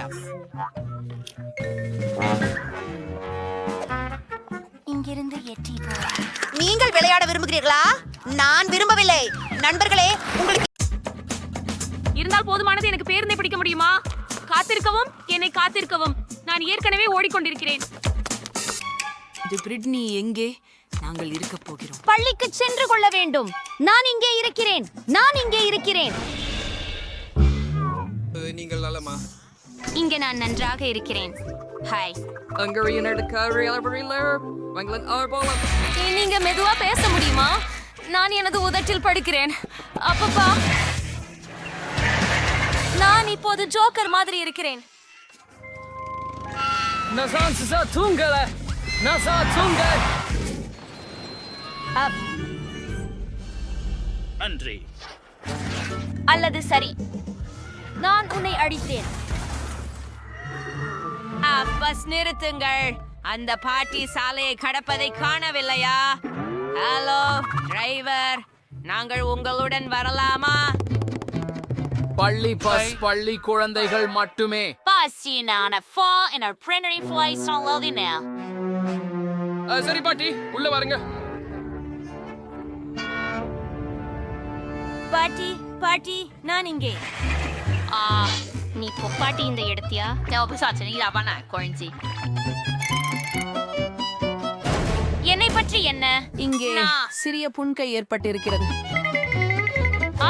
இங்கிருந்து எட்டி போ. நீங்கள் விளையாட விரும்புகிறீர்களா? நான் விரும்பவில்லை. நண்பர்களே, உங்களுக்கு இருந்தால் போதுமானது. எனக்கு பேருந்தை பிடிக்க முடியுமா? காத்திருக்கவும், என்னை காத்திருக்கவும். நான் ஏற்கனவே ஓடிக்கொண்டிருக்கிறேன். பிரிட்னி எங்கே? நாங்கள் இருக்க போகிறோம். பள்ளிக்கு சென்று கொள்ள வேண்டும். நான் இங்கே இருக்கிறேன். நீங்கள் நலமா? இங்கே நான் நன்றாக இருக்கிறேன். ஹாய். நீங்க மெதுவா பேச முடியுமா? நான் எனது உதட்டில் படுக்கிறேன். அப்பப்பா, நான் இப்போது ஜோக்கர் மாதிரி இருக்கிறேன். நன்றி. அல்லது சரி, நான் உன்னை அடித்தேன். பஸ் நிறுத்துங்கள். அந்த பாட்டி சாலையை கடப்பதை காணவில்லையா? ஹலோ டிரைவர், நாங்கள் உங்களுடன் வரலாமா? பள்ளி பஸ் பள்ளி குழந்தைகள் மட்டுமே. சரி பாட்டி, உள்ள வாருங்க. பாட்டி பாட்டி, நான் இங்கே. நீ பாட்டி இந்த இடத்தியா? என்னை பற்றி என்ன? இங்கே சிறிய புண்கை ஏற்பட்டிருக்கிறது.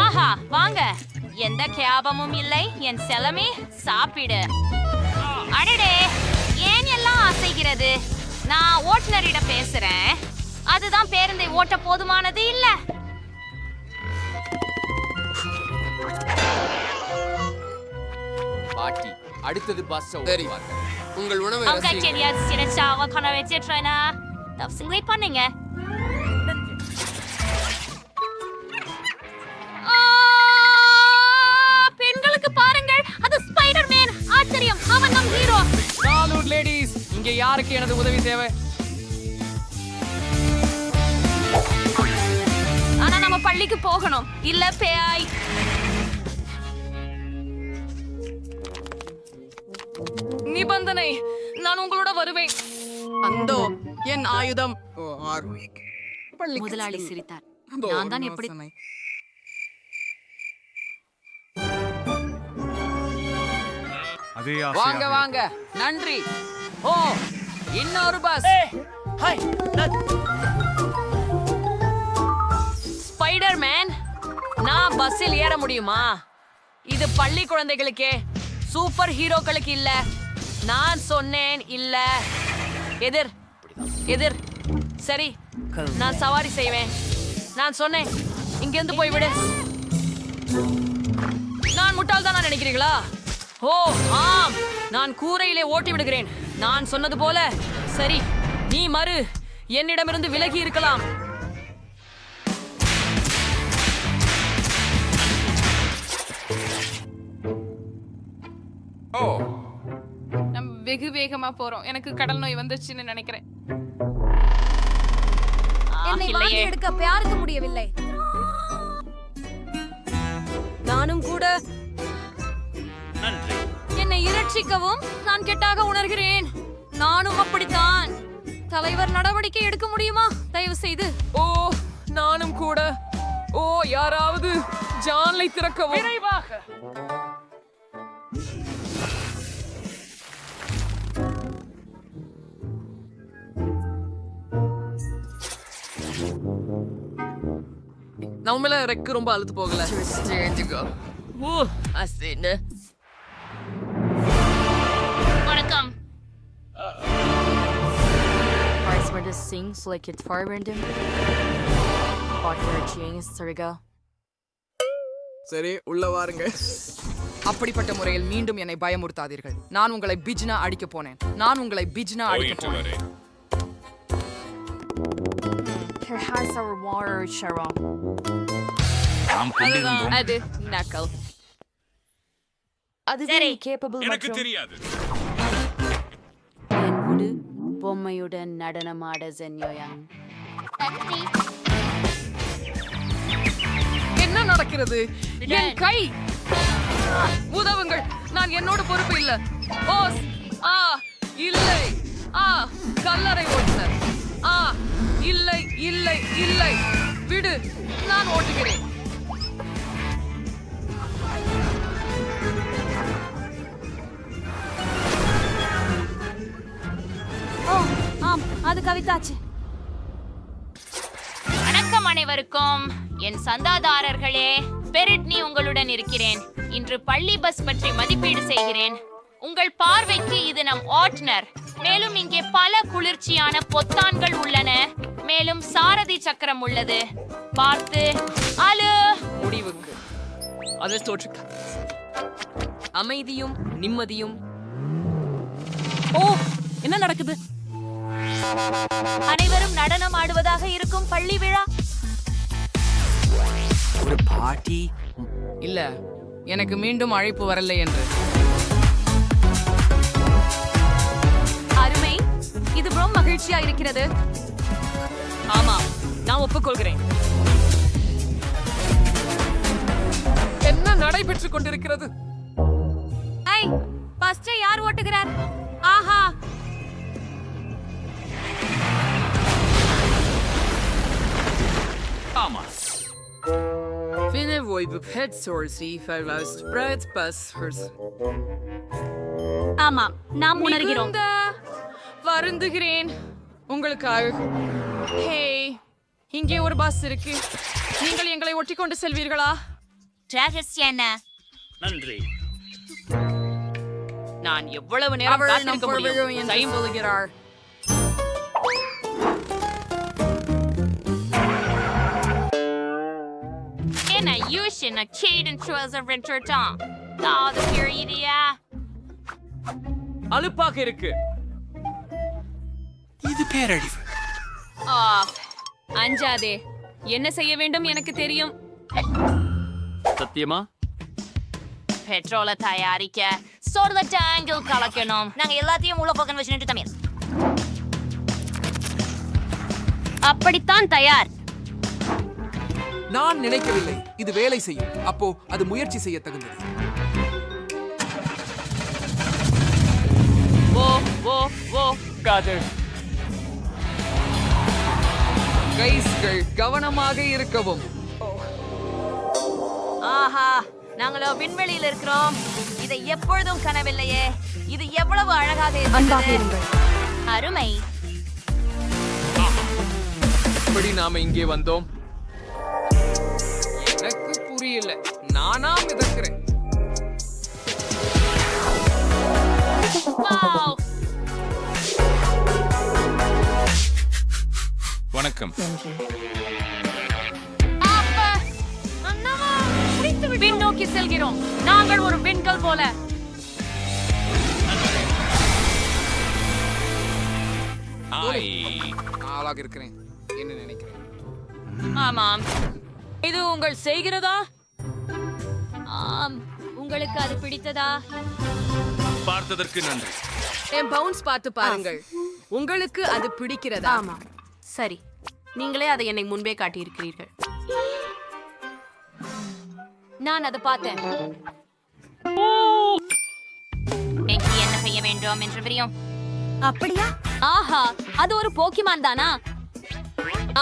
ஆஹா, வாங்க. எந்த கேபமும் இல்லை. என் செலமே சாப்பிடு. அடடே, ஏன் எல்லாம் அசைகிறது? நான் ஓட்டுநரிடம் பேசுறேன். அதுதான் பேருந்தை ஓட்ட போதுமானது இல்ல. பாட்டி, அடுத்தது பஸ். சரி, உங்கள் உணவை பண்ணுங்க. பெண்களுக்கு பாருங்கள், அது ஸ்பைடர்மேன். ஆச்சரியம், அவன் நம் ஹீரோ. சாலூட் லேடீஸ், இங்கே யாருக்கு எனது உதவி தேவை? ஆனா நம்ம பள்ளிக்கு போகணும். இல்ல பேய். நிபந்தனை, நான் உங்களோட வருவேன். அந்தோ என் ஆயுதம். முதலாளி சிரித்தார். நான் தான் எப்படி வாங்க வாங்க, நன்றி. ஓ, இன்னொரு பஸ். ஸ்பைடர்மேன், நான் பஸ்ஸில் ஏற முடியுமா? இது பள்ளி குழந்தைகளுக்கே, சூப்பர் ஹீரோக்களுக்கு இல்ல. நான் சொன்னேன் இல்ல. எதிர் எதிர். சரி, நான் சவாரி செய்வேன். நான் சொன்னேன், இங்கிருந்து போய்விடு. நான் முட்டாள்தானா நினைக்கிறீங்களா? ஓ ஆம், நான் கூரையிலே ஓட்டி விடுகிறேன். நான் சொன்னது போல. சரி, நீ என்னிடமிருந்து விலகி இருக்கலாம். நம்ம வெகு வேகமா போறோம். எனக்கு கடல் நோய் வந்துச்சுன்னு நினைக்கிறேன். என்னை வாங்கி எடுக்க யாருக்கு முடியவில்லை. நானும் கூட. நன்றி. என்னை என்னை இரட்சிக்கவும். நான் கெட்டாக உணர்கிறேன். நானும் அப்படித்தான். தலைவர் நடவடிக்கை எடுக்க முடியுமா தயவு செய்து? ஓ நானும் கூட. ஓ யாராவது ஜான்லை திறக்கவும் விரைவாக. நம்மள ரெக்கு ரொம்ப அழுத்து போகல. ஓ அசின்னு. வணக்கம். Parts where this sings like it's far random. Part where it changes, Sariga. சரி உள்ள வாருங்க. அப்படிப்பட்ட முறையில் மீண்டும் என்னை பயமுறுத்தாதீர்கள். நான் உங்களை பிஜ்னா அடிக்க போனேன். Her hands are water, Sharon. அது நக்கல். அது very capable மற்றும் என்பது பொம்மையுடன் நடனமாட ஜென்யோயாங். என்ன நடக்கிறது? என் கை. உதவுங்கள். நான் என்னோட பொறுப்பு இல்ல. ஓஸ் ஆ இல்லை. கல்லறை ஓட்டுனர். இல்லை இல்லை இல்லை. விடு. நான் ஓட்டுகிறேன். ஆம், அது கவிதாச்சு. வணக்கம் அனைவருக்கும். என் சந்தாதாரர்களே, பெரிட்னி உங்களுடன் இருக்கிறேன். இன்று பள்ளி பஸ் பற்றி மதிப்பீடு செய்கிறேன். உங்கள் பார்வைக்கு இது நம் ஓட்டுனர். மேலும் இங்கே பல குளிர்ச்சியான பொத்தான்கள் உள்ளன. மேலும் சாரதி சக்கரம் உள்ளது. பார்த்து அலு. முடிவுக்கு அதை தோற்று அமைதியும் நிம்மதியும். ஓ என்ன நடக்குது? அனைவரும் நடனம் ஆடுவதாக இருக்கும் பள்ளி விழா. ஒரு பார்ட்டி இல்ல. எனக்கு மீண்டும் அழைப்பு வரல என்று. அருமை. இது ரொம்ப மகிழ்ச்சியா இருக்கிறது. ஆமா, நான் ஒப்புக்கொள்கிறேன். என்ன நடைபெற்றுக் கொண்டிருக்கிறது? ஐ, பஸ்ஸை யார் ஓட்டுகிறார்? ஆஹா. ஆமா. Finne Voibu Pet Sorsi Fallast Bread Bussers. ஆமா, நாம் உணர்கிறோம். வருந்துகிறேன் உங்களுக்காக. ஹே, இங்கே ஒரு பஸ் இருக்கு. நீங்கள் எங்களை ஒட்டிக்கொண்டு செல்வீர்களா? ரகசியம் நன்றி. நான் எவ்வளவு நேரம் காத்திருக்க முடியும்? டைம் சொல்லுகிறார். என்ன யூஷன் கேடன் ட்ரோசர் ரெண்டர்டான். தாது பீரியடியா. அலுப்பாக இருக்கு. இது பேரழிவு. அஞ்சாதே. என்ன செய்ய வேண்டும் எனக்கு தெரியும். சத்தியமா? பெட்ரோலை தயாரிக்க சோர்ல டேங்கில் கலக்கணும். நாங்க எல்லாத்தையும் உள்ள போக்கன் வச்சு நின்று தமிழ். அப்படித்தான் தயார். நான் நினைக்கவில்லை இது வேலை செய்யும். அப்போ அது முயற்சி செய்ய தகுந்தது. காதல். கைஸ்கள் கவனமாக இருக்கவும். ஆஹா, நாங்களோ விண்வெளியில் இருக்கிறோம். இதை எப்பொழுதும் கனவில்லையே. இது எவ்வளவு அழகாக இருக்கிறது. அருமை. எப்படி நாம இங்கே வந்தோம்? எனக்கு புரியல. நானா மிதக்கிறேன். வணக்கம். பின்னோக்கி செல்கிறோம். நாங்கள் ஒரு விண்கல் போல. ஆளாக இருக்கிறேன். என்ன நினைக்கிறேன்? ஆமாம். இது உங்கள் செய்கிறதா? ஆம். உங்களுக்கு அது பிடித்ததா? பார்த்ததற்கு நன்றி. என் பவுன்ஸ் பார்த்து பாருங்கள். உங்களுக்கு அது பிடிக்கிறதா? ஆமா. சரி, நீங்களே அதை என்னை முன்பே காட்டியிருக்கிறீர்கள். நான் அதை பார்த்தேன். வேண்டும் என்று விரியும். அப்படியா? ஆஹா, அது ஒரு போக்கிமான் தானா?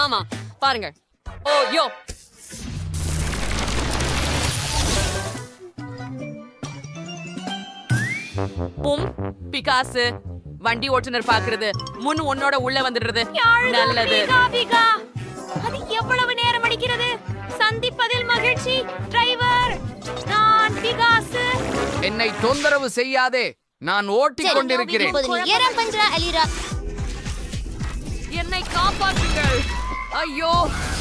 ஆமா, பாருங்க. ஓ யோ, பிகாசு வண்டி ஓட்டுநர் பாக்குறது முன் உன்னோட உள்ள வந்துடுறது நல்லது. அது எவ்வளவு நேரம் அடிக்கிறது? சந்திப்பதில் மகிழ்ச்சி டிரைவர். நான் பிகாசு. என்னை தொந்தரவு செய்யாதே, நான் ஓட்டிக் கொண்டிருக்கிறேன். இப்போது நீ ஏறம் பண்ற அலிரா. என்னை காப்பாற்றுங்கள். ஐயோ,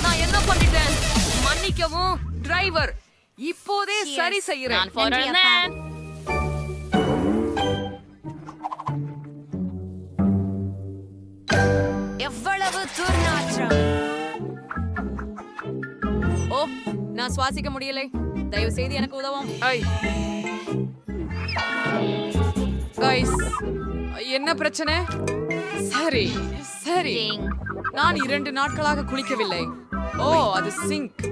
நான் என்ன பண்ணிட்டேன்? மன்னிக்கவும் டிரைவர். இப்போதே சரி செய்கிறேன். நான் போறேன். எவ்வளவு துர்நாற்றம். ஓ, நான் சுவாசிக்க முடியலை. தயவு செய்து எனக்கு உதவும். கைஸ், என்ன பிரச்சனை? சரி சரி, நான் 2 நாட்களாக குளிக்கவில்லை. ஓ, அது சிங்க்.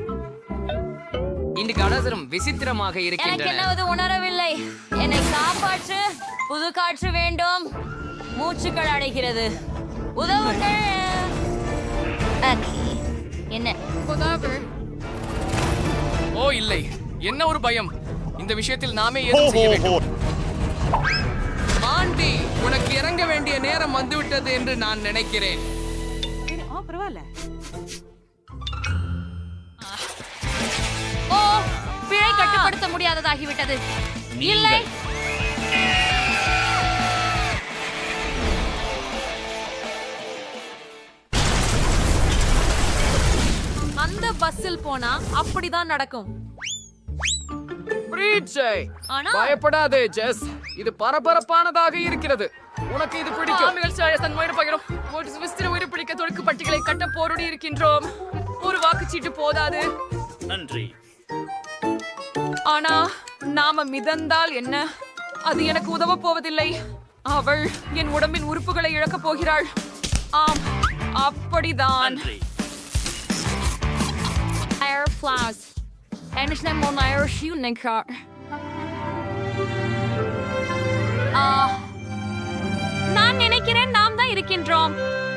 இந்த கலசரம் விசித்திரமாக எனக்கு இருக்கின்றன. என்னவது உணரவில்லை. என்னை காப்பாற்று. புது காற்று வேண்டும். மூச்சுக்கள் அடைகிறது. உதவுங்கள். என்ன? ஓ இல்லை, என்ன ஒரு பயம். இந்த விஷயத்தில் நாமே ஏதும் செய்ய வேண்டும். ஆண்டி, உனக்கு இறங்க வேண்டிய நேரம் வந்துவிட்டது என்று நான் நினைக்கிறேன். ஓ, பிழை கட்டுப்படுத்த முடியாததாகிவிட்டது. இல்லை, அந்த பஸ்ஸில் போனா அப்படிதான் நடக்கும். ஆனா பயப்படாதே ஜெஸ், இது பரபரப்பானதாக இருக்கிறது. உனக்கு இது பிடிக்கும். பிடிக்க தொடுக்கு பட்டிகளை கட்ட போரோடி இருக்கின்றோம். ஒரு வாக்குச்சீட்டு போதாது. நன்றி. ஆனா நாம மிதந்தால் என்ன? அது எனக்கு உதவ போவதில்லை. அவள் என் உடம்பின் உறுப்புகளை இழக்கப் போகிறாள். ஆம், அப்படிதான். நன்றி. Air flowers. Einstein mon air shooting car. நான் நினைக்கிறேன் நாம் தான் இருக்கின்றோம்.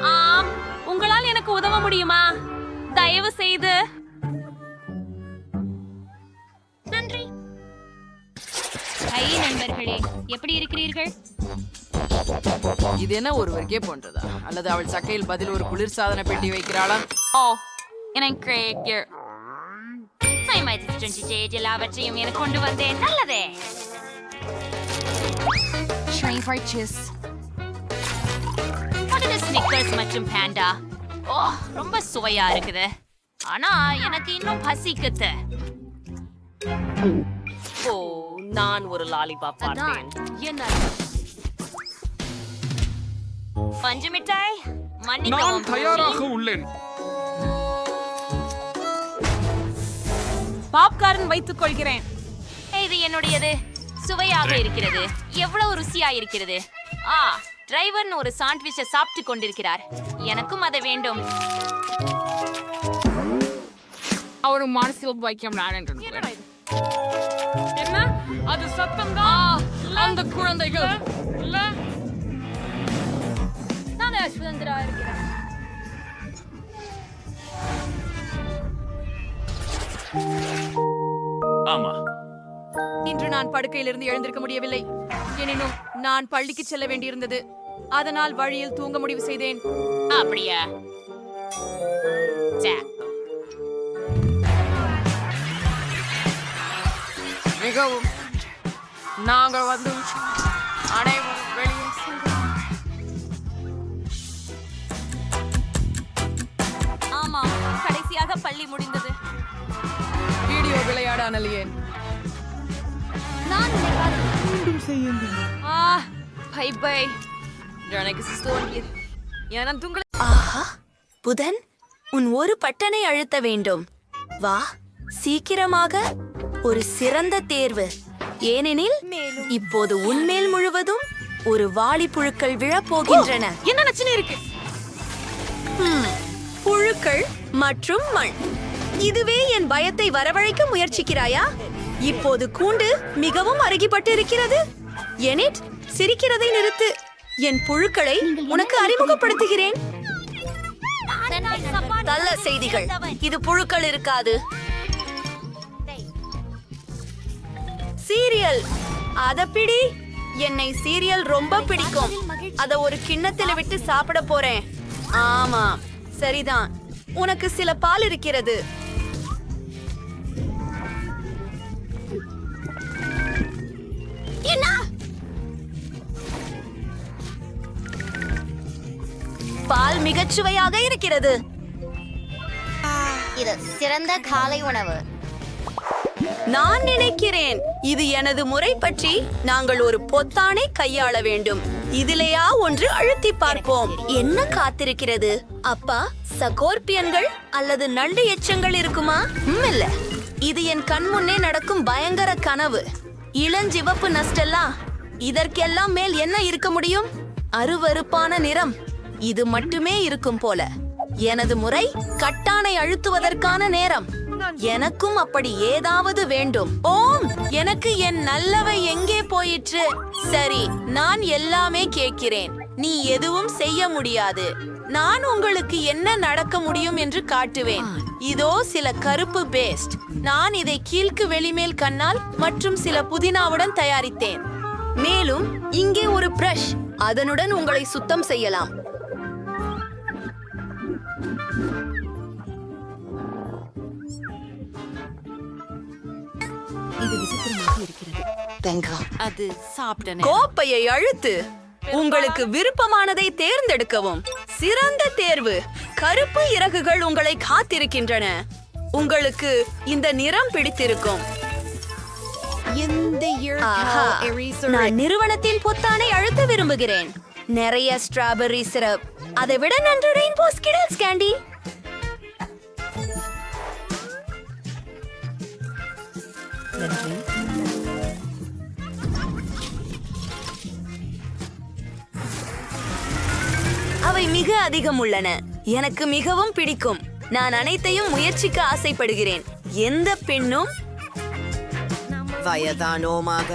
ஆம், உங்களால் எனக்கு உதவ முடியுமா? தயவு செய்து. நன்றி. ஹை நண்பர்களே, எப்படி இருக்கிறீர்கள்? இது என்ன ஒருவருக்கே போன்றதா? அல்லது அவள் சக்கையில் பதில் ஒரு குளிர்சாதன பெட்டி வைக்கிறாளா? ஓ, எனக்கு எல்லாவற்றையும் எனக்கு கொண்டு வந்தேன். நல்லதே. ஸ்னிக்கர்ஸ் மற்றும் பேண்டா. ஓ, ரொம்ப சுவையா இருக்குது. ஆனா எனக்கு இன்னும் பசிக்குது. ஓ, நான் ஒரு லாலிபாப் பார்த்தேன். என்ன பஞ்சு மிட்டாய்? நான் மன்னிக்கவும். தயாராக உள்ளேன். பாப்கார்ன் வைத்துக் கொள்கிறேன். இது என்னுடையது. சுவையாக இருக்கிறது. எவ்வளவு ருசியா இருக்கிறது. டிரைவர் ஒரு சாண்ட்விச்சை சாப்பிட்டு கொண்டிருக்கிறார். எனக்கும் அதை வேண்டும். அவர் மனசில் வைக்கும் நான் என்று என்ன? அது சத்தம் தான். அந்த குழந்தைகள் நான் சுதந்திரா இருக்கிறேன். ஆமா, இன்று நான் படுக்கையிலிருந்து எழுந்திருக்க முடியவில்லை. எனினும் நான் பள்ளிக்கு செல்ல வேண்டியிருந்தது. அதனால் வழியில் தூங்க முடிவு செய்தேன். அப்படியா? மிகவும் நாங்கள் வந்து அனைவரும் வெளியே சென்றோம். ஆமா, கடைசியாக பள்ளி முடிந்தது. வீடியோ விளையாட அனலியேன். நான் பை பை. ஆஹா, புதன், உன் ஒரு பட்டனை அழுத்த வேண்டும். வா, சீக்கிரமாக. ஒரு சிறந்த தேர்வு. ஏனெனில் இப்போது உன்மேல் முழுவதும் ஒரு வாளி புழுக்கள் விழப்போகின்றன. என்ன நச்சுன்னு இருக்கு? புழுக்கள் மற்றும் மண். இதுவே என் பயத்தை வரவழைக்க முயற்சிக்கிறாயா? இப்போது கூண்டு மிகவும் அருகிப்பட்டு இருக்கிறது. எனிட், சிரிக்கிறதை நிறுத்து. என் புழுக்களை உனக்கு அறிமுகப்படுத்துகிறேன். நல்ல செய்திகள். இது புழுக்கள் இருக்காது. சீரியல். அத பிடி. என்னை சீரியல் ரொம்ப பிடிக்கும். அத ஒரு கிண்ணத்துல விட்டு சாப்பிட போறேன். ஆமா, சரிதான். உனக்கு சில பால் இருக்கிறது. என்ன? பால் மிகச் சுவையாக இருக்கிறது. இது சிறந்த காலை உணவு. நான் நினைக்கிறேன் இது எனது முறை பற்றி நாங்கள் ஒரு பொத்தானை கையாள வேண்டும். இதிலேயா ஒன்று அழுத்தி பார்ப்போம். என்ன காத்திருக்கிறது? அப்பா, சகோர்பியன்கள் அல்லது நண்டு எச்சங்கள் இருக்குமா? இல்ல. இது என் கண் முன்னே நடக்கும் பயங்கர கனவு. இளஞ்சிவப்பு நஸ்டெல்லா. இதற்கெல்லாம் மேல் என்ன இருக்க முடியும்? அருவருப்பான நிறம். இது மட்டுமே இருக்கும் போல. எனது முறை கட்டானை அழுத்துவதற்கான நேரம். எனக்கும் அப்படி ஏதாவது வேண்டும். ஓம், எனக்கு என் நல்லவை எங்கே போயிற்று? சரி, நான் எல்லாமே கேட்கிறேன். நீ எதுவும் செய்ய முடியாது. நான் உங்களுக்கு என்ன நடக்க முடியும் என்று காட்டுவேன். இதோ சில கருப்பு பேஸ்ட். நான் இதை கீழ்க்கு வெளிமேல் கண்ணால் மற்றும் சில புதினாவுடன் தயாரித்தேன். மேலும் இங்கே ஒரு பிரஷ். அதனுடன் உங்களை சுத்தம் செய்யலாம். அது சாப்பிட கோப்பையை அழுத்து. உங்களுக்கு விருப்பமானதை தேர்ந்தெடுக்கவும். சிறந்த தேர்வு. கருப்பு இறகுகள் உங்களை காத்திருக்கின்றன. உங்களுக்கு இந்த நிறம் பிடித்திருக்கும். ஆஹா, நான் நிறுவனத்தின் பொத்தானை அழுத்த விரும்புகிறேன். நிறைய ஸ்ட்ராபெர்ரி சிரப். அதை விட நன்று ரெயின்போ ஸ்கிடல்ஸ் கேண்டி. அவை மிக அதிகம் உள்ளன. எனக்கு மிகவும் பிடிக்கும். நான் அனைத்தையும் முயற்சிக்க ஆசைப்படுகிறேன். எந்த பெண்ணும் வயதானோமாக.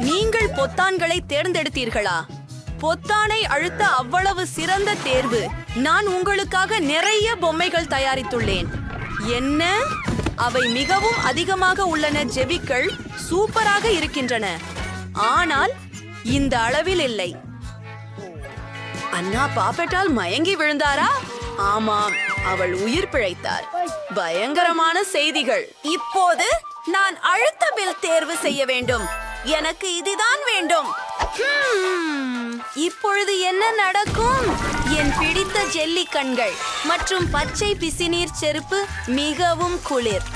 நீங்கள் பொத்தான்களை தேர்ந்தெடுத்தீர்களா? பொத்தானை அழுத்த அவ்வளவு சிறந்த தேர்வு. நான் உங்களுக்காக நிறைய பொம்மைகள் தயாரித்துள்ளேன். என்ன? அவை மிகவும் அதிகமாக உள்ளன. ஜெபிக்கள் சூப்பராக இருக்கின்றன. ஆனால் இந்த அளவில் இல்லை. அண்ணா பாப்பெட்டால் மயங்கி விழுந்தாரா? ஆமாம், அவள் உயிர் பிழைத்தார். பயங்கரமான செய்திகள். இப்போது நான் அழுத்த பில் தேர்வு செய்ய வேண்டும். எனக்கு இதுதான் வேண்டும். இப்பொழுது என்ன நடக்கும்? என் பிடித்த ஜெல்லி கண்கள் மற்றும் பச்சை பிசினீர் செருப்பு மிகவும் குளிர்.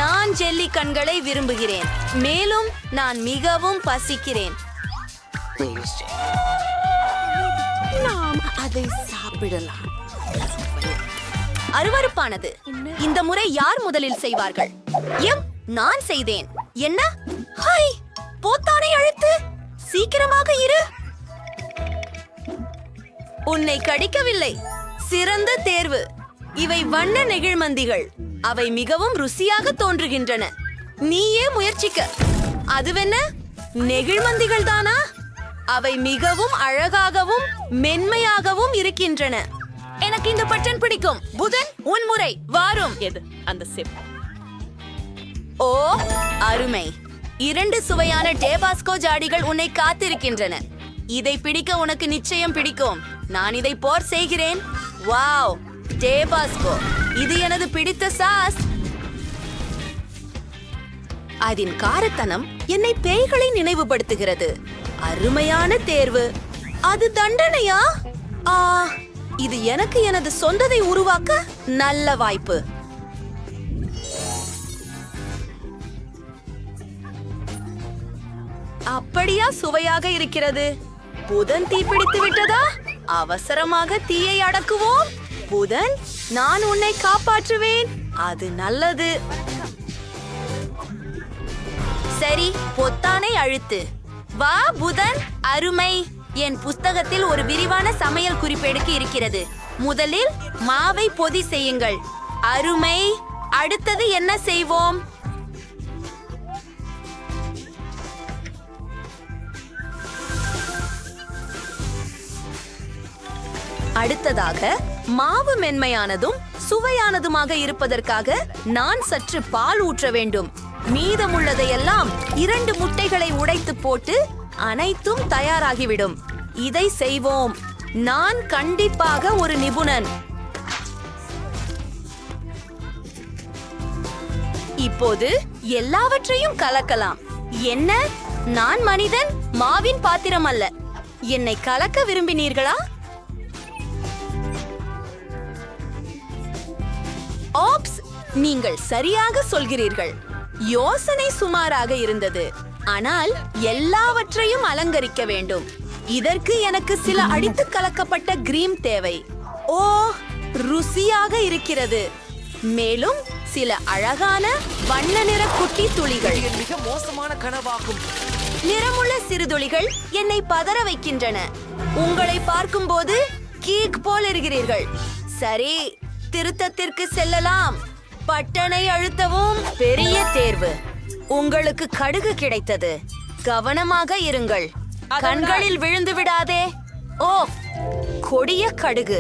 நான் ஜெல்லி கண்களை விரும்புகிறேன். மேலும் நான் மிகவும் பசிக்கிறேன். நாம் அதை சாப்பிடலாம். அருவருப்பானது. இந்த முறை யார் முதலில் செய்வார்கள்? நான் செய்தேன். என்ன? ஹாய், பொத்தானை அழுத்து. சீக்கிரமாக இரு. உன்னை கடிக்கவில்லை. சிறந்த தேர்வு. இவை வண்ண நெகிழ்மந்திகள். அவை மிகவும் ருசியாக தோன்றுகின்றன. நீயே முயற்சிக்க. அதுவென்ன? நெகிழ்மந்திகள் தானா? அவை மிகவும் அழகாகவும் மென்மையாகவும் இருக்கின்றன. எனக்கு இந்த பட்டன் பிடிக்கும். புதன், உன் முறை. வாரும். எது அந்த சிப்? ஓ, அருமை. 2 சுவையான டேபாஸ்கோ ஜாடிகள் உன்னை காத்திருக்கின்றன. இதை பிடிக்க உனக்கு நிச்சயம் பிடிக்கும். நான் இதை போர் செய்கிறேன். வாவ், டேபாஸ்கோ. இது எனது பிடித்த சாஸ். அதன் காரத்தனம் என்னை பேய்களை நினைவுபடுத்துகிறது. அருமையான தேர்வு. அது தண்டனையா? இது எனக்கு எனது சொந்ததை உருவாக்க நல்ல வாய்ப்பு. அப்படியா சுவையாக இருக்கிறது? புதன் தீப்பிடித்து விட்டதா? அவசரமாக தீயை அடக்குவோம். புதன், நான் உன்னை காப்பாற்றுவேன். அது நல்லது. சரி, பொத்தானை அழுத்து. வா புதன். அருமை. என் புஸ்தகத்தில் ஒரு விரிவான சமையல் குறிப்பேடுக்கு இருக்கிறது. முதலில் மாவை பொதி செய்யுங்கள். அருமை. அடுத்தது என்ன செய்வோம்? அடுத்ததாக மாவு மென்மையானதும் சுவையானதுமாக இருப்பதற்காக நான் சற்று பால் ஊற்ற வேண்டும். மீதமுள்ளதையெல்லாம் 2 முட்டைகளை உடைத்து போட்டு அனைத்தும் தயாராகிவிடும். இதை செய்வோம். நான் கண்டிப்பாக ஒரு நிபுணன். இப்போது எல்லாவற்றையும் கலக்கலாம். என்ன? நான் மனிதன், மாவின் பாத்திரம் அல்ல. என்னை கலக்க விரும்பினீர்களா? ஆப்ஸ், நீங்கள் சரியாக சொல்கிறீர்கள். யோசனை சுமாராக இருந்தது, ஆனால் எல்லாவற்றையும் அலங்கரிக்க வேண்டும். இதற்கு எனக்கு சில அடித்து கலக்கப்பட்ட கிரீம் தேவை. ஓ, ருசியாக இருக்கிறது. மேலும் சில அழகான வண்ண நிற குட்டி துளிகள். மிக மோசமான கனவாகும். நிறமுள்ள சிறுதுளிகள் என்னை பதற வைக்கின்றன. உங்களை பார்க்கும்போது கீக் போல் இருக்கிறீர்கள். சரி, திருத்தத்திற்கு செல்லலாம். பட்டனை அழுத்தவும். பெரிய தேர்வு. உங்களுக்கு கடுகு கிடைத்தது. கவனமாக இருங்கள். கண்களில் விழுந்து விடாதே. ஓ, கொடிய கடுகு.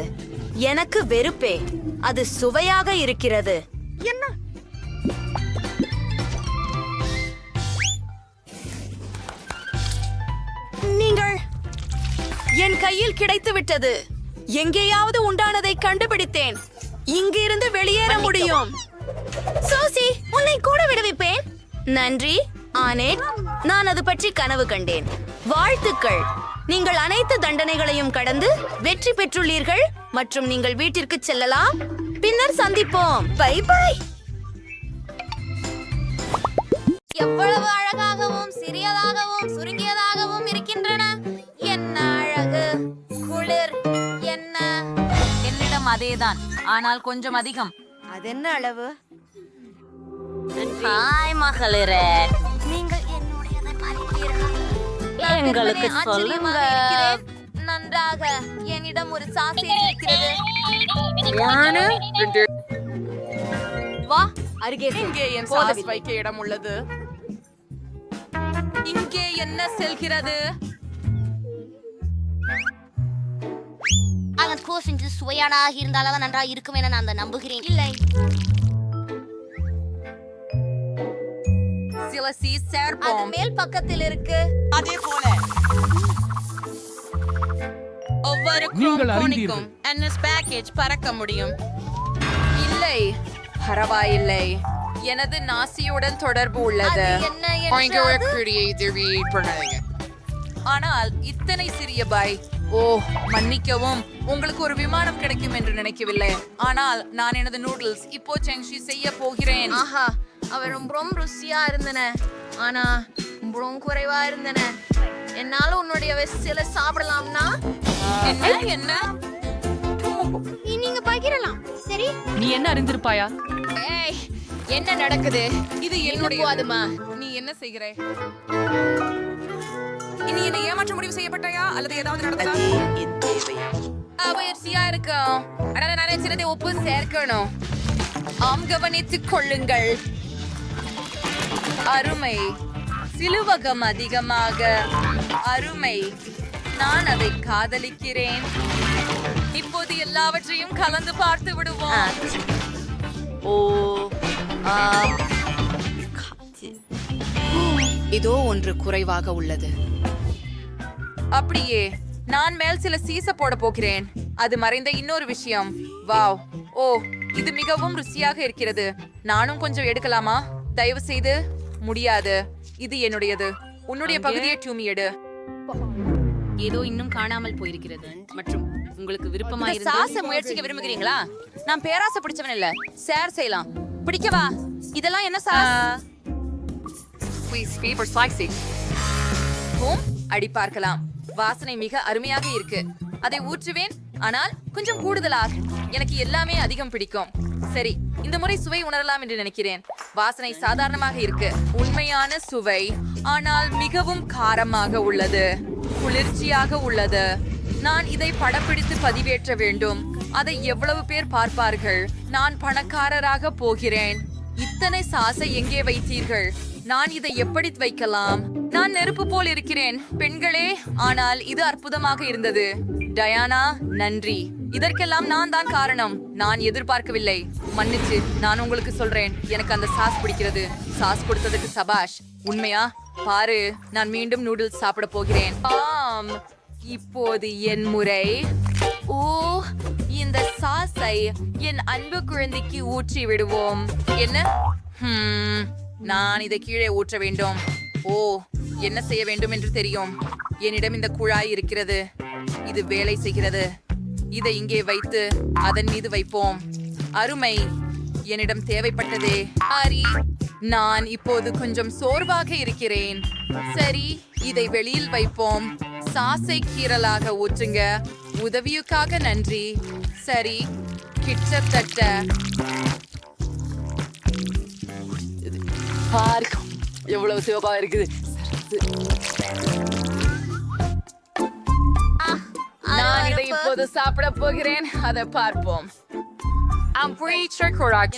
எனக்கு வெறுப்பே. அது சுவையாக இருக்கிறது. என்ன? நீங்கள் என் கையில் கிடைத்து விட்டது. எங்கேயாவது உண்டானதை கண்டுபிடித்தேன். இங்கிருந்து வெளியேற முடியும். சோசி, உன்னை கூட விடுவிப்பேன். நன்றி ஆனேட். நான் அது பற்றி கனவு கண்டேன். வாழ்த்துக்கள். நீங்கள் அனைத்து தண்டனைகளையும் கடந்து வெற்றி பெற்றுள்ளீர்கள் மற்றும் நீங்கள் வீட்டிற்கு செல்லலாம். பின்னர் சந்திப்போம். Bye bye. எவ்வளவு அழகாகவும் சிறியதாகவும் சுருங்கியதாகவும் இருக்கின்றன. என்ன அழகு, குளிர். என்ன? என்னிடம் அதேதான், ஆனால் கொஞ்சம் அதிகம். அதென்ன அளவு? ஹாய் மகளிரே, நீங்கள் என்னுடையதை பார்த்தீர்கள். எங்களுக்கு சொல்லுங்க. நன்றாக. என்னிடம் ஒரு சாசேஜ் இருக்கிறது. வா, அருகே. இங்கே என் சாஸ் வைக்க இடம் உள்ளது. இங்கே என்ன செல்கிறது? அதன் கோஸ் சுவையானதாக இருந்தாலும் நன்றாக இருக்கும் என நான் நம்புகிறேன். இல்லை, சில சீஸ் சேர்ப்போம். மேல் பக்கத்தில் இருக்கு. அதே போல ஒவ்வொரு கோனிக்கும் NS பேக்கேஜ் பறக்க முடியும். இல்லை, பரவாயில்லை. எனது நாசியுடன் தொடர்பு உள்ளது. ஆனால் இத்தனை சிறிய பாய். ஓ, மன்னிக்கவும். உங்களுக்கு ஒரு விமானம் கிடைக்கும் என்று நினைக்கவில்லை. ஆனால் நான் எனது நூடுல்ஸ் இப்போ செங்ஷி செய்ய போகிறேன். ஆஹா, அவை ரொம்ப ருசியா இருந்தன, ஆனா ரொம்ப குறைவா இருந்தன. என்னால உன்னுடைய வெஸ்டில சாப்பிடலாம்னா? என்ன நீங்க பகிரலாம். சரி, நீ என்ன அறிந்திருப்பாயா? ஏய், என்ன நடக்குது? இது என்னுடைய அதுமா. நீ என்ன செய்கிற? இனி என்ன ஏமாற்ற முடிவு செய்யப்பட்டாயா அல்லது ஏதாவது நடந்ததா? அவசியா இருக்கும். ஆனால் நான் சிலதை உப்பு சேர்க்கணும். ஆம், கவனித்துக் கொள்ளுங்கள். அருமை. சிலுவகம் அதிகமாக அருமை. நான் அதை காதலிக்கிறேன். இப்போது எல்லாவற்றையும் கலந்து பார்த்து விடுவோம். ஓ, இதோ ஒன்று குறைவாக உள்ளது. அப்படியே நான் மேல் சில சீச போட போகிறேன். அது மறைந்த இன்னொரு விஷயம். வாவ், ஓ, இது மிகவும் ருசியாக இருக்கிறது. நானும் கொஞ்சம் எடுக்கலாமா? தயவு செய்து. முடியாது, இது என்னுடையது. உன்னுடைய பகுதியை டூமி எடு. ஏதோ இன்னும் காணாமல் போயிருக்கிறது மற்றும் உங்களுக்கு விருப்பமா இந்த சாஸை முயற்சிக்க விரும்புகிறீங்களா? நான் பேராசை பிடிச்சவன் இல்ல. ஷேர் செய்யலாம். பிடிக்கவா? இதெல்லாம் என்ன சாஸ்? அடி பார்க்கலாம். வாசனை மிக அருமையாக இருக்கு. அதை ஊற்றுவேன், ஆனால் கொஞ்சம் கூடுதலாக. எனக்கு எல்லாமே அதிகம் பிடிக்கும். சரி, இந்த முறை சுவை உணரலாம் என்று நினைக்கிறேன். வாசனை சாதாரணமாக இருக்கு. உண்மையான சுவை, ஆனால் மிகவும் காரமாக உள்ளது. குளிர்ச்சியாக உள்ளது. நான் இதை படப்பிடித்து பதிவேற்ற வேண்டும். அதை எவ்வளவு பேர் பார்ப்பார்கள்? நான் பணக்காரராக போகிறேன். இத்தனை சாஸை எங்கே வைத்தீர்கள்? நான் இதை எப்படி வைக்கலாம்? நான் நெருப்பு போல் இருக்கிறேன் பெண்களே, ஆனால் இது அற்புதமாக இருந்தது. டயானா, நன்றி. இதற்கெல்லாம் நான் தான் காரணம். நான் எதிர்பார்க்கவில்லை. மன்னிச்சு, நான் உங்களுக்கு சொல்றேன், எனக்கு அந்த சாஸ் பிடிக்கிறது. சாஸ் கொடுத்ததுக்கு சபாஷ். உண்மையா? பாரு, நான் மீண்டும் நூடுல்ஸ் சாப்பிட போகிறேன். ஆம், இப்போது என் முறை. ஓ, இந்த சாஸை என் அன்பு குழந்தைக்கு ஊற்றி விடுவோம். என்ன? நான் இதை கீழே ஊற்ற வேண்டும். ஓ, என்ன செய்ய வேண்டும் என்று தெரியும். என்னிடம் இந்த குழாய் இருக்கிறது. இது வேலை செய்கிறது. இதை இங்கே வைத்து அதன் மீது வைப்போம். அருமை, என்னிடம் தேவைப்பட்டதே. ஹரி, நான் இப்போது கொஞ்சம் சோர்வாக இருக்கிறேன். சரி, இதை வெளியில் வைப்போம். சாஸை கீறலாக ஊற்றுங்க. உதவியுக்காக நன்றி. சரி, கிட்டத்தட்ட பார்க்கும். எவ்வளவு சிவப்பா இருக்குது. நான் இதை இப்போது சாப்பிட போகிறேன். அதை பார்ப்போம். I'm pretty sure correct.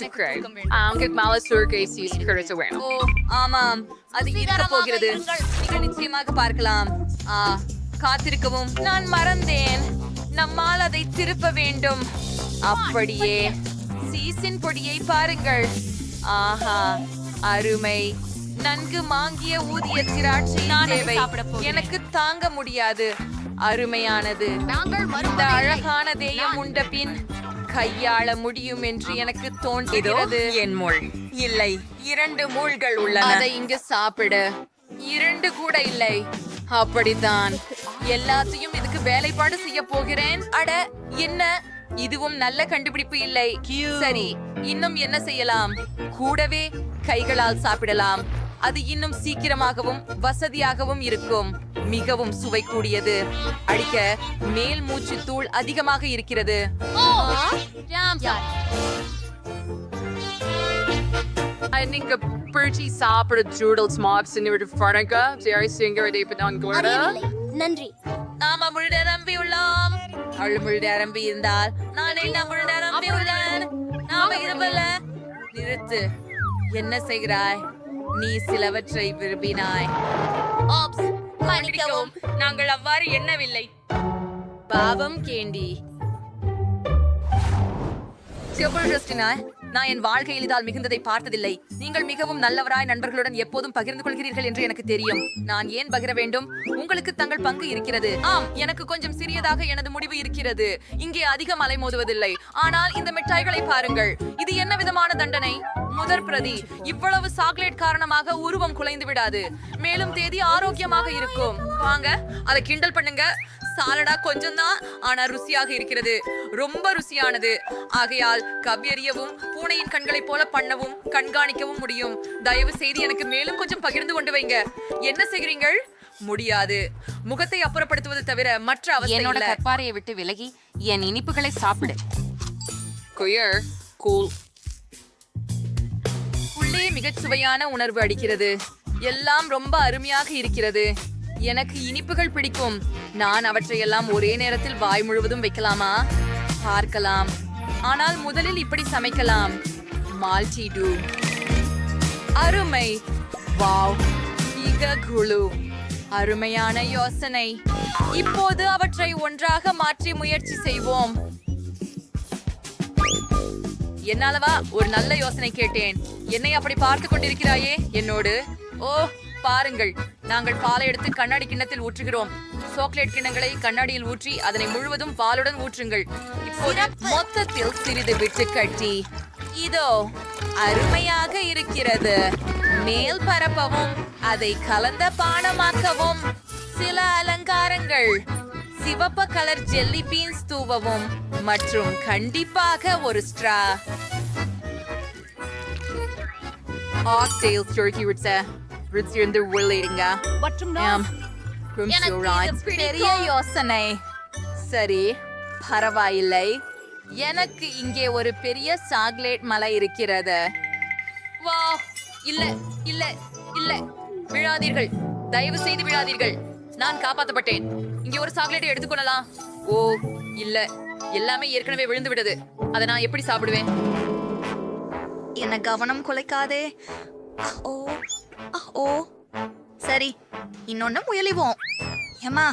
Get Malasur Casey's Curtis Awareness. ஓ, ஆமாம், அது இருக்க போகிறது. மிக நிச்சயமாக பார்க்கலாம். காத்திருக்கவும். நான் மறந்தேன். நம்மால் அதை திருப்ப வேண்டும். அப்படியே சீசின் பொடியை பாருங்கள். ஆஹா, அருமை. நன்கு மாங்கிய ஊதிய திராட்சை தேவை. எனக்கு தாங்க முடியாது. அருமையானது. இந்த அழகானதையும் உண்ட பின் கையாள முடியும் என்று எனக்கு தோன்றுகிறது. என் முள் இல்லை, 2 முள்கள் உள்ளன. அதை இங்கு சாப்பிட 2 கூட இல்லை. அப்படித்தான், எல்லாத்தையும் இதுக்கு வேலைப்பாடு செய்ய போகிறேன். அட, என்ன? இதுவும் நல்ல கண்டுபிடிப்பு இல்லை. சரி, இன்னும் என்ன செய்யலாம்? கூடவே கைகளால் சாப்பிடலாம். அது இன்னும் சீக்கிரமாகவும் வசதியாகவும் இருக்கும். மிகவும் சுவை கூடியது. அடிக்க மேல் மூச்சு தூள் அதிகமாக இருக்கிறது. நீங்க பிரிச்சி சாப்பிட ஜூடல்ஸ் மாப்ஸ் இன்னொரு ஃபரங்க ஜெரி சிங்கர் இதை பற்றி கூட நன்றி. நாம முழு நிரம்பி உள்ளோம். அவள் முழு நிரம்பி இருந்தால் நான் என்ன முழு நிரம்பி உள்ளேன். நாம இருவல்ல. நிறுத்து. என்ன செய்கிறாய்? நீ சிலவற்றை விரும்பினாய். ஆப்ஸ், மன்னிக்கவும். நாங்கள் அவ்வாறு எண்ணவில்லை. பாவம் கேண்டி. நான் என் வாழ்க்கையில் இதால் மிகுந்ததை பார்த்ததில்லை. நீங்கள் மிகவும் நல்லவராய் நண்பர்களுடன் எப்போதும் பகிர்ந்து கொள்கிறீர்கள் என்று எனக்கு தெரியும். நான் ஏன் பகிர வேண்டும்? உங்களுக்கு தங்கள் பங்கு இருக்கிறது. ஆம், எனக்கு கொஞ்சம் சிறியதாக எனது முடிவு இருக்கிறது. இங்கே அதிகம் அலைமோதுவதில்லை. ஆனால் இந்த மிட்டாய்களை பாருங்கள். இது என்ன விதமான தண்டனை? முதற் பிரதி, இவ்வளவு சாக்லேட் காரணமாக உருவம் குலைந்து விடாது. மேலும் தேதி ஆரோக்கியமாக இருக்கும். வாங்க, அதை கிண்டல் பண்ணுங்க. சாலடா கொஞ்சம் தான், ஆனா ருசியாக இருக்கிறது. ரொம்ப ருசியானது. ஆகையால் கவ்வியறியவும் பூனையின் கண்களைப் போல பண்ணவும் கண்காணிக்கவும் முடியும். தயவு செய்து எனக்கு மேலும் கொஞ்சம் பகிர்ந்து கொண்டு வைங்க. என்ன செய்கிறீர்கள்? முடியாது. முகத்தை அப்புறப்படுத்துவது தவிர மற்ற அவசியம் இல்லை. என்னோட கற்பாறையை விட்டு விலகி என் இனிப்புகளை சாப்பிடு. Queer cool. உள்ளே மிகச் சுவையான உணர்வு அடிக்கிறது. எல்லாம் ரொம்ப அருமையாக இருக்கிறது. எனக்கு இனிப்புகள் பிடிக்கும். நான் அவற்றையெல்லாம் ஒரே நேரத்தில் வாய் முழுவதும் வைக்கலாமா? பார்க்கலாம். ஆனால் முதலில் இப்படி சமைக்கலாம். Multi two. அருமை. வாவ், இக குழு. அருமையான யோசனை. இப்போது அவற்றை ஒன்றாக மாற்றி முயற்சி செய்வோம். என்னாலவா ஒரு நல்ல யோசனை கேட்டேன். என்னை அப்படி பார்த்து கொண்டிருக்கிறாயே என்னோடு? ஓ, பாருங்கள், நாங்கள் பாலை எடுத்து கண்ணாடி கிண்ணத்தில் ஊற்றுகிறோம். சாக்லேட் கிண்ணங்களை கண்ணாடியில் ஊற்றி அதனை முழுவதும் பாலுடன் ஊற்றுங்கள். இப்போது மொத்தத்தில் சிறிது விட்டு கட்டி. இதோ, அருமையாக இருக்கிறது. மேல் பரப்பவும் அதை கலந்த பானமாக்கவும் சில அலங்காரங்கள். சிவப்பு கலர் ஜெல்லி பீன்ஸ் தூவவும் மற்றும் கண்டிப்பாக ஒரு ஸ்ட்ரா. ஆக்டேல்ஸ் டர்க்கி ரிட்ஸ ரிட்ஸிருந்து உள்ளேடுங்க. பெரிய யோசனை. சரி, பரவாயில்லை. எனக்கு இங்கே ஒரு பெரிய சாக்லேட் மலை இருக்கிறது. வா, இல்ல இல்ல இல்ல, விழாதீர்கள். தயவு செய்து விழாதீர்கள். நான் காப்பாற்றப்பட்டேன். இங்கே ஒரு சாக்லேட்டை எடுத்துக்கொள்ளலாம். ஓ இல்ல, எல்லாமே ஏற்கனவே விழுந்து விட்டது. அதை நான் எப்படி சாப்பிடுவேன்? என்ன கவனம் குலைக்காதே. ஓ ஓ, சரி, இன்னொன்னு முயலிவோம். ஏமா,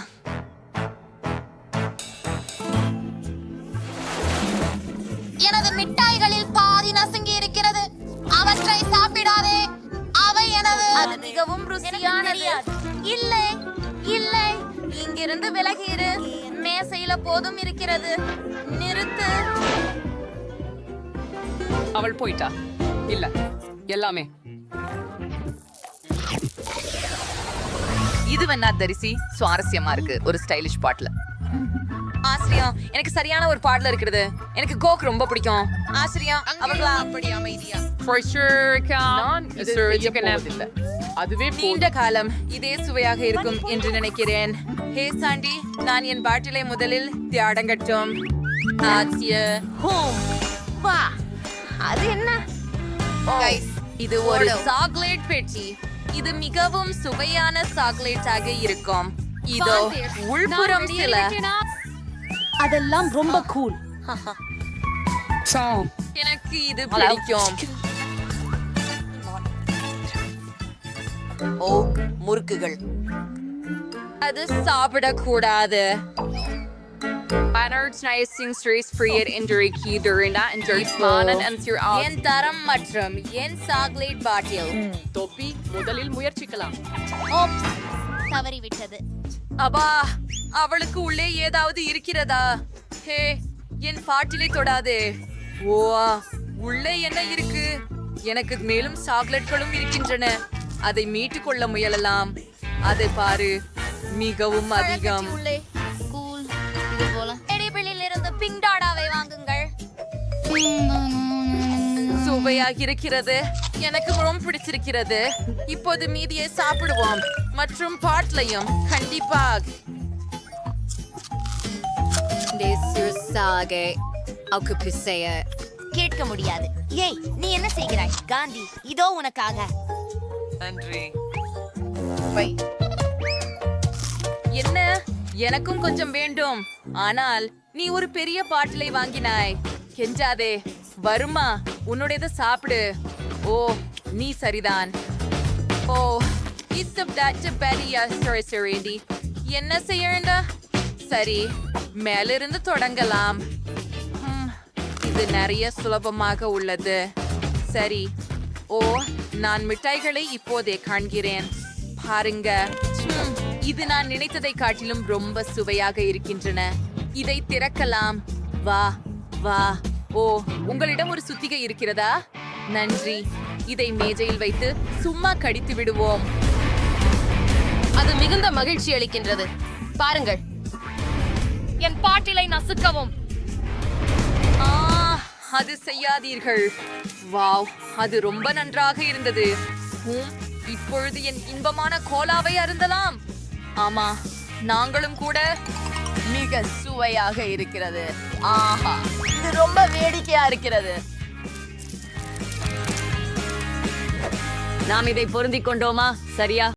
எனது மிட்டாய்களில் பாதி நசுங்கி இருக்கிறது. அவற்றை சாப்பிடாதே. அவை எனது. அது மிகவும் ருசியானது. இல்லை இல்லை, இங்கிருந்து விலகிடு. மேசையில போதும் இருக்கிறது. நிறுத்து. அவள் போயிட்டா. இல்ல, எல்லாமே இது வேணா தரிசி சுவாரஸ்யமா இருக்கு. ஒரு ஸ்டைலிஷ் பாட்ல ஆசிரியம் எனக்கு சரியான ஒரு பாடல இருக்கிறது. எனக்கு கோக் ரொம்ப பிடிக்கும். ஆசிரியம் அவங்களா அப்படி அமைதியா அதுவே நீண்ட காலம் இதே சுவையாக இருக்கும் என்று நினைக்கிறேன். ஹே சாண்டி, நான் என் பாட்டிலை முதலில் தியாடங்கட்டும். வா, அது என்ன? இது ஒரு சாக்லேட் பெட்டி. இது மிகவும் சுவையான சாக்லேட்டாக இருக்கும். இதோ உள்புறம் சில அதெல்லாம் ரொம்ப கூல். எனக்கு இது பிடிக்கும். ஓ, முறுக்குகள். அது சாப்பிடக்கூடாது. என் தரம் மற்றும் என் சாக்லேட் பாட்டில். தொப்பி முதலில் முயற்சிக்கலாம். ஓப்ஸ், தவறிவிட்டது. அப்பா, அவளுக்கு உள்ளே ஏதாவது இருக்கிறதா? ஹே, என் பாட்டிலை தொடாதே. ஓ, உள்ளே என்ன இருக்கு? எனக்கு மேலும் சாக்லேட்களும் இருக்கின்றன. அதை மீட்டுக் கொள்ள முயலலாம். அதை பாரு, மிகவும் அதிகம். கூல். இது போல எடிபிளில் இருந்து பிங்க் டாடாவை வாங்குங்கள். சுவையாக இருக்கிறது. எனக்கு ரொம்ப பிடிச்சிருக்கிறது. இப்போது மீதியை சாப்பிடுவோம். மற்றும் பாட்லையும் கண்டிப்பாக. கேட்க முடியாது. ஏய், நீ என்ன செய்கிறாய்? காந்தி, இதோ உனக்காக. நன்றி. என்ன? எனக்கும் கொஞ்சம் வேண்டும். ஆனால் நீ ஒரு பெரிய பாட்டிலை வாங்கினாய். கெஞ்சாதே. வருமா, உன்னுடையதை சாப்பிடு. ஓ, நீ சரிதான். ஓ, என்ன செய்யண்டா? சரி, மேலிருந்து தொடங்கலாம். இது நிறைய சுலபமாக உள்ளது. சரி. ஓ, நான் மிட்டாய்களை இப்போதே காண்கிறேன். பாருங்க. இது நான் நினைத்ததை காட்டிலும் ரொம்ப சுவையாக இருக்கின்றன. இதை திறக்கலாம். வா வா. ஓ, உங்களிடம் ஒரு சுத்திகை இருக்கிறதா? நன்றி. இதை மேஜையில் வைத்து சும்மா கடித்து விடுவோம். அது மிகுந்த மகிழ்ச்சி அளிக்கின்றது. பாருங்கள், என் பாட்டிலை நசுக்கவும். அது செய்யாதீர்கள். வாவ், அது ரொம்ப நன்றாக இருந்தது. இப்பொழுது என் இன்பமான கோலாவை அருந்தலாம். ஆமா, நாங்களும் கூட. மிக சுவையாக இருக்கிறது. ஆஹா, இது ரொம்ப வேடிக்கையா இருக்கிறது. நாம் இதை பொருந்திக் கொண்டோமா? சரியா?